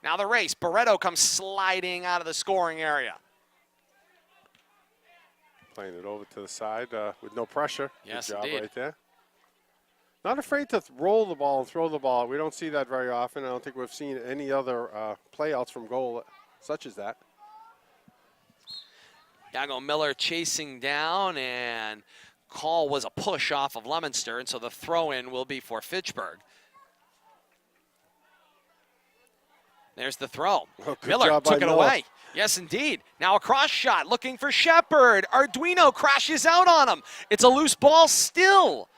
Now the race. Barreto comes sliding out of the scoring area. Playing it over to the side with no pressure. Yes, good job indeed. right there. Not afraid to roll the ball and throw the ball. We don't see that very often. I don't think we've seen any other playouts from goal such as that. Iago Miller chasing down, and call was a push off of Leominster, and so the throw-in will be for Fitchburg. There's the throw. Oh, Miller took it away. Yes, indeed. Now a cross shot looking for Shepard. Arduino crashes out on him. It's a loose ball still.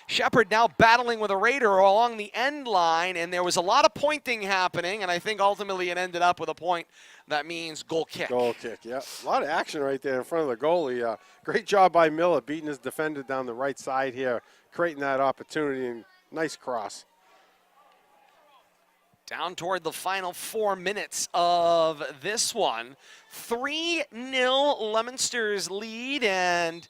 Shepard now battling with a Raider along the end line, and there was a lot of pointing happening, and I think ultimately it ended up with a point that means goal kick. Goal kick, yeah. A lot of action right there in front of the goalie. Great job by Miller beating his defender down the right side here, creating that opportunity, and nice cross. Down toward the final 4 minutes of this one. 3-0 Leominster's lead, and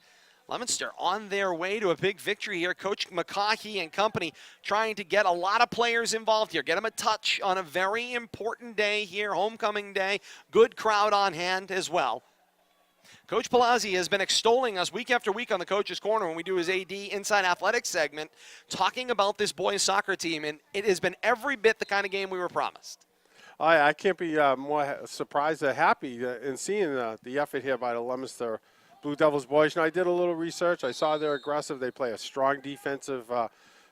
Leominster on their way to a big victory here. Coach McCaughey and company trying to get a lot of players involved here. Get them a touch on a very important day here, homecoming day. Good crowd on hand as well. Coach Palazzi has been extolling us week after week on the Coach's Corner when we do his AD Inside Athletics segment, talking about this boys soccer team, and it has been every bit the kind of game we were promised. I can't be more surprised or happy in seeing the effort here by the Leominster Blue Devils boys. And I did a little research. I saw they're aggressive. They play a strong defensive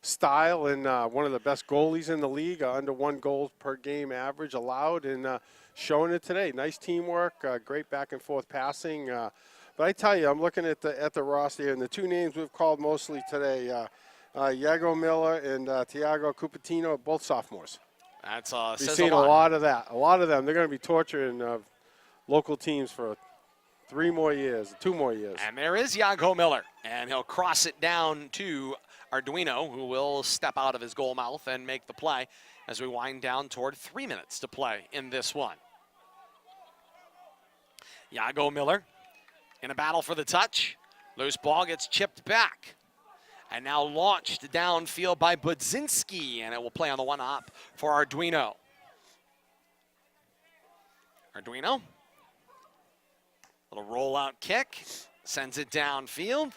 style, and one of the best goalies in the league, under 1 goal per game average allowed, and showing it today. Nice teamwork, great back and forth passing. But I tell you, I'm looking at the roster here, and the 2 names we've called mostly today, Iago Miller and Tiago Cupertino, both sophomores. That's We've says seen a lot of that. A lot of them. They're going to be torturing local teams for 2 more years. And there is Iago Miller, and he'll cross it down to Arduino, who will step out of his goal mouth and make the play as we wind down toward 3 minutes to play in this one. Iago Miller in a battle for the touch. Loose ball gets chipped back. And now launched downfield by Budzinski, and it will play on the 1-hop for Arduino. Arduino. Little rollout kick. Sends it downfield.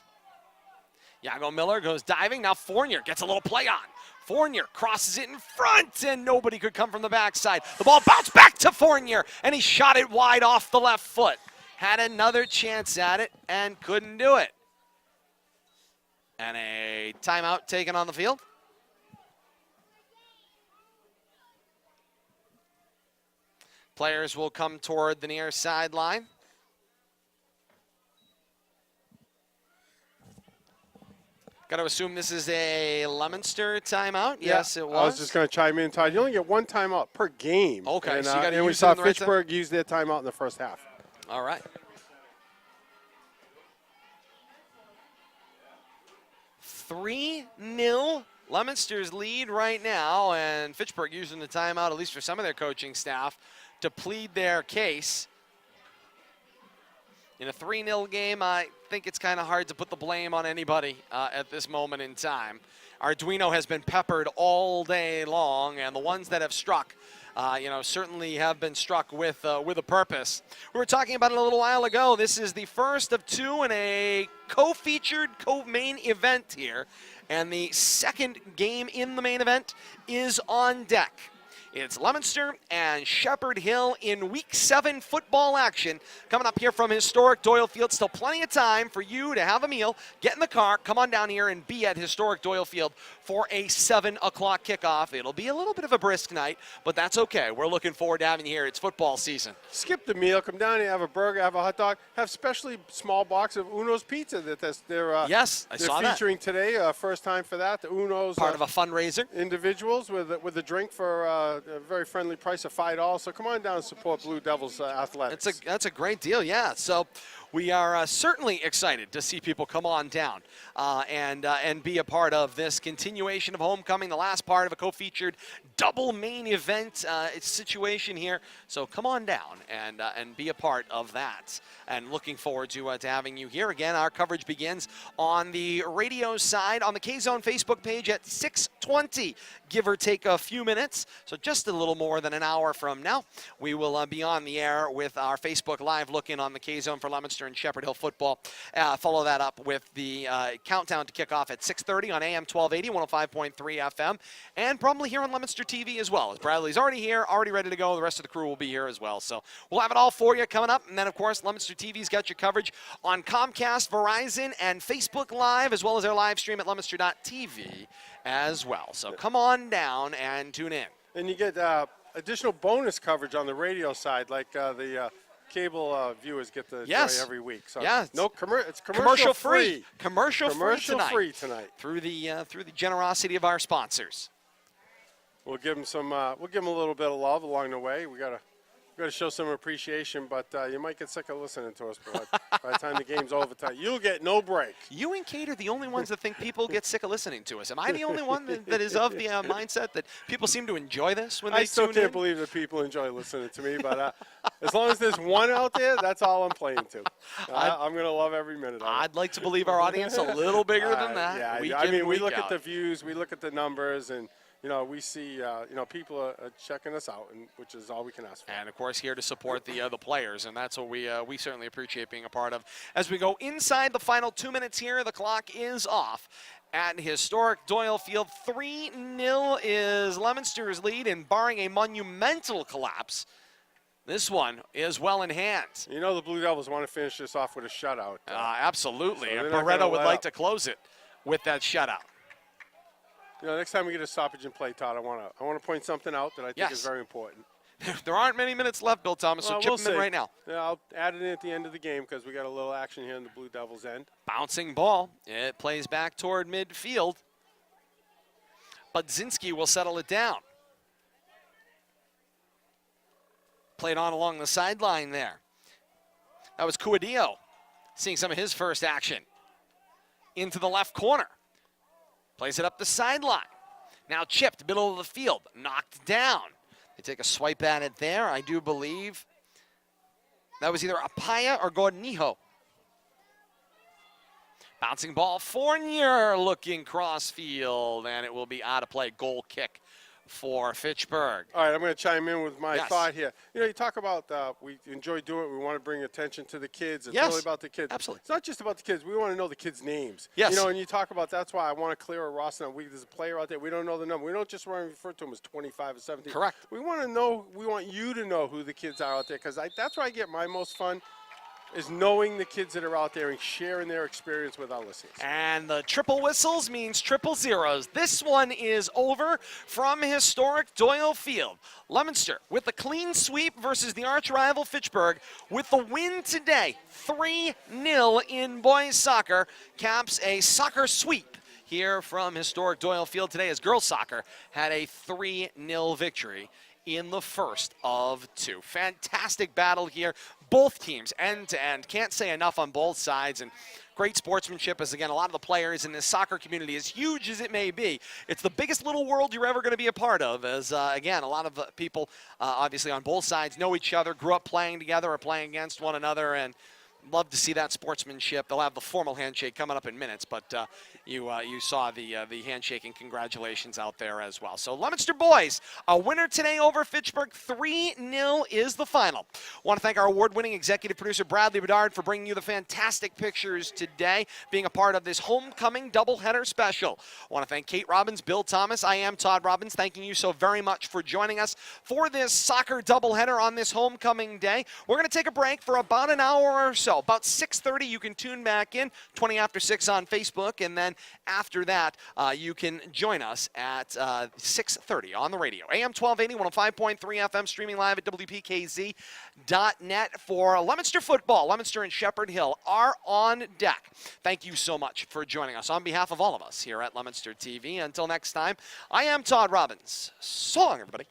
Iago Miller goes diving. Now Fournier gets a little play on. Fournier crosses it in front, and nobody could come from the backside. The ball bounced back to Fournier, and he shot it wide off the left foot. Had another chance at it and couldn't do it. And a timeout taken on the field. Players will come toward the near sideline. Got to assume this is a Leominster timeout. Yeah, Yes, it was. I was just going to chime in, Todd. You only get 1 timeout per game. Okay, and, so you got to and we use it saw in the right time? Fitchburg use their timeout in the first half. All right. 3-0 Leominster's lead right now, and Fitchburg using the timeout, at least for some of their coaching staff, to plead their case. In a 3-0 game, I think it's kind of hard to put the blame on anybody at this moment in time. Arduino has been peppered all day long, and the ones that have struck, certainly have been struck with a purpose. We were talking about it a little while ago. This is the first of two in a co-featured co-main event here, and the second game in the main event is on deck. It's Leominster and Shepherd Hill in Week 7 football action coming up here from historic Doyle Field. Still plenty of time for you to have a meal, get in the car, come on down here and be at historic Doyle Field for a 7 o'clock kickoff. It'll be a little bit of a brisk night, but that's okay. We're looking forward to having you here. It's football season. Skip the meal. Come down here, have a burger, have a hot dog, have specially small box of Uno's Pizza they're yes, I saw that. featuring today. First time for that. The Uno's Part of a fundraiser. Individuals with a drink for a very friendly price of $5. So come on down and support Blue Devils athletics. That's a great deal, yeah. So we are certainly excited to see people come on down and be a part of this continuation of homecoming, the last part of a co-featured double main event situation here. So come on down and be a part of that. And looking forward to having you here again. Our coverage begins on the radio side on the K-Zone Facebook page at 6:20, give or take a few minutes. So just a little more than an hour from now, we will be on the air with our Facebook Live look-in on the K-Zone for Leominster and Shepherd Hill football. Follow that up with the countdown to kickoff at 6:30 on AM 1280, 105.3 FM, and probably here on Leominster TV as well. As Bradley's already here, already ready to go. The rest of the crew will be here as well. So we'll have it all for you coming up. And then, of course, Leominster TV's got your coverage on Comcast, Verizon, and Facebook Live, as well as our live stream at leominster.tv as well. So come on down and tune in. And you get additional bonus coverage on the radio side, like the cable viewers get the joy every week. So yeah, no it's commercial free. Commercial free tonight. Through the generosity of our sponsors. We'll give them some. We'll give them a little bit of love along the way. We gotta show some appreciation, but you might get sick of listening to us. But by the time the game's over, you'll get no break. You and Kate are the only ones that think people get sick of listening to us. Am I the only one that is of the mindset that people seem to enjoy this when they tune in? I still can't believe that people enjoy listening to me, but as long as there's one out there, that's all I'm playing to. I'm going to love every minute of it. I'd like to believe our audience a little bigger than that. Yeah, we look at the views, we look at the numbers, and we see, people are checking us out, which is all we can ask for. And, of course, here to support the players, and that's what we certainly appreciate being a part of. As we go inside the final 2 minutes here, the clock is off. At historic Doyle Field, 3-0 is Leominster's lead, and barring a monumental collapse, this one is well in hand. The Blue Devils want to finish this off with a shutout. Absolutely, so and Barreto would like to close it with that shutout. Next time we get a stoppage and play, Todd, I want to point something out that I think is very important. There aren't many minutes left, Bill Thomas, so chip them in right now. Yeah, I'll add it in at the end of the game because we got a little action here in the Blue Devils' end. Bouncing ball. It plays back toward midfield. Budzinski will settle it down. Played on along the sideline there. That was Cuadillo seeing some of his first action. Into the left corner. Plays it up the sideline. Now chipped, middle of the field, knocked down. They take a swipe at it there. I do believe that was either Apaya or Godnijo. Bouncing ball, Fournier looking crossfield, and it will be out of play. Goal kick for Fitchburg. All right, I'm going to chime in with my thought here. You talk about we enjoy doing it. We want to bring attention to the kids. It's really about the kids. Absolutely. It's not just about the kids. We want to know the kids' names. Yes. And you talk about that's why I want to clear a roster. There's a player out there. We don't know the number. We don't just want to refer to them as 25 or 17. Correct. We want to know. We want you to know who the kids are out there because that's where I get my most fun. Is knowing the kids that are out there and sharing their experience with our listeners. And the triple whistles means triple zeros. This one is over from historic Doyle Field. Leominster with a clean sweep versus the arch rival Fitchburg with the win today. 3-0 in boys soccer caps a soccer sweep here from historic Doyle Field today as girls soccer had a 3-0 victory in the first of two. Fantastic battle here. Both teams, end to end. Can't say enough on both sides. And great sportsmanship as, again, a lot of the players in this soccer community, as huge as it may be, it's the biggest little world you're ever going to be a part of as, again, a lot of people, obviously, on both sides know each other, grew up playing together or playing against one another, and love to see that sportsmanship. They'll have the formal handshake coming up in minutes, but you saw the handshake, and congratulations out there as well. So Leominster boys, a winner today over Fitchburg. 3-0 is the final. Want to thank our award-winning executive producer Bradley Bedard for bringing you the fantastic pictures today, being a part of this homecoming doubleheader special. Want to thank Kate Robbins, Bill Thomas. I am Todd Robbins. Thanking you so very much for joining us for this soccer doubleheader on this homecoming day. We're going to take a break for about an hour or so. About 6:30, you can tune back in, 20 after 6 on Facebook, and then after that, you can join us at 6:30 on the radio. AM 1280, 105.3 FM, streaming live at WPKZ.net for Leominster football. Leominster and Shepherd Hill are on deck. Thank you so much for joining us on behalf of all of us here at Leominster TV. Until next time, I am Todd Robbins. So long, everybody.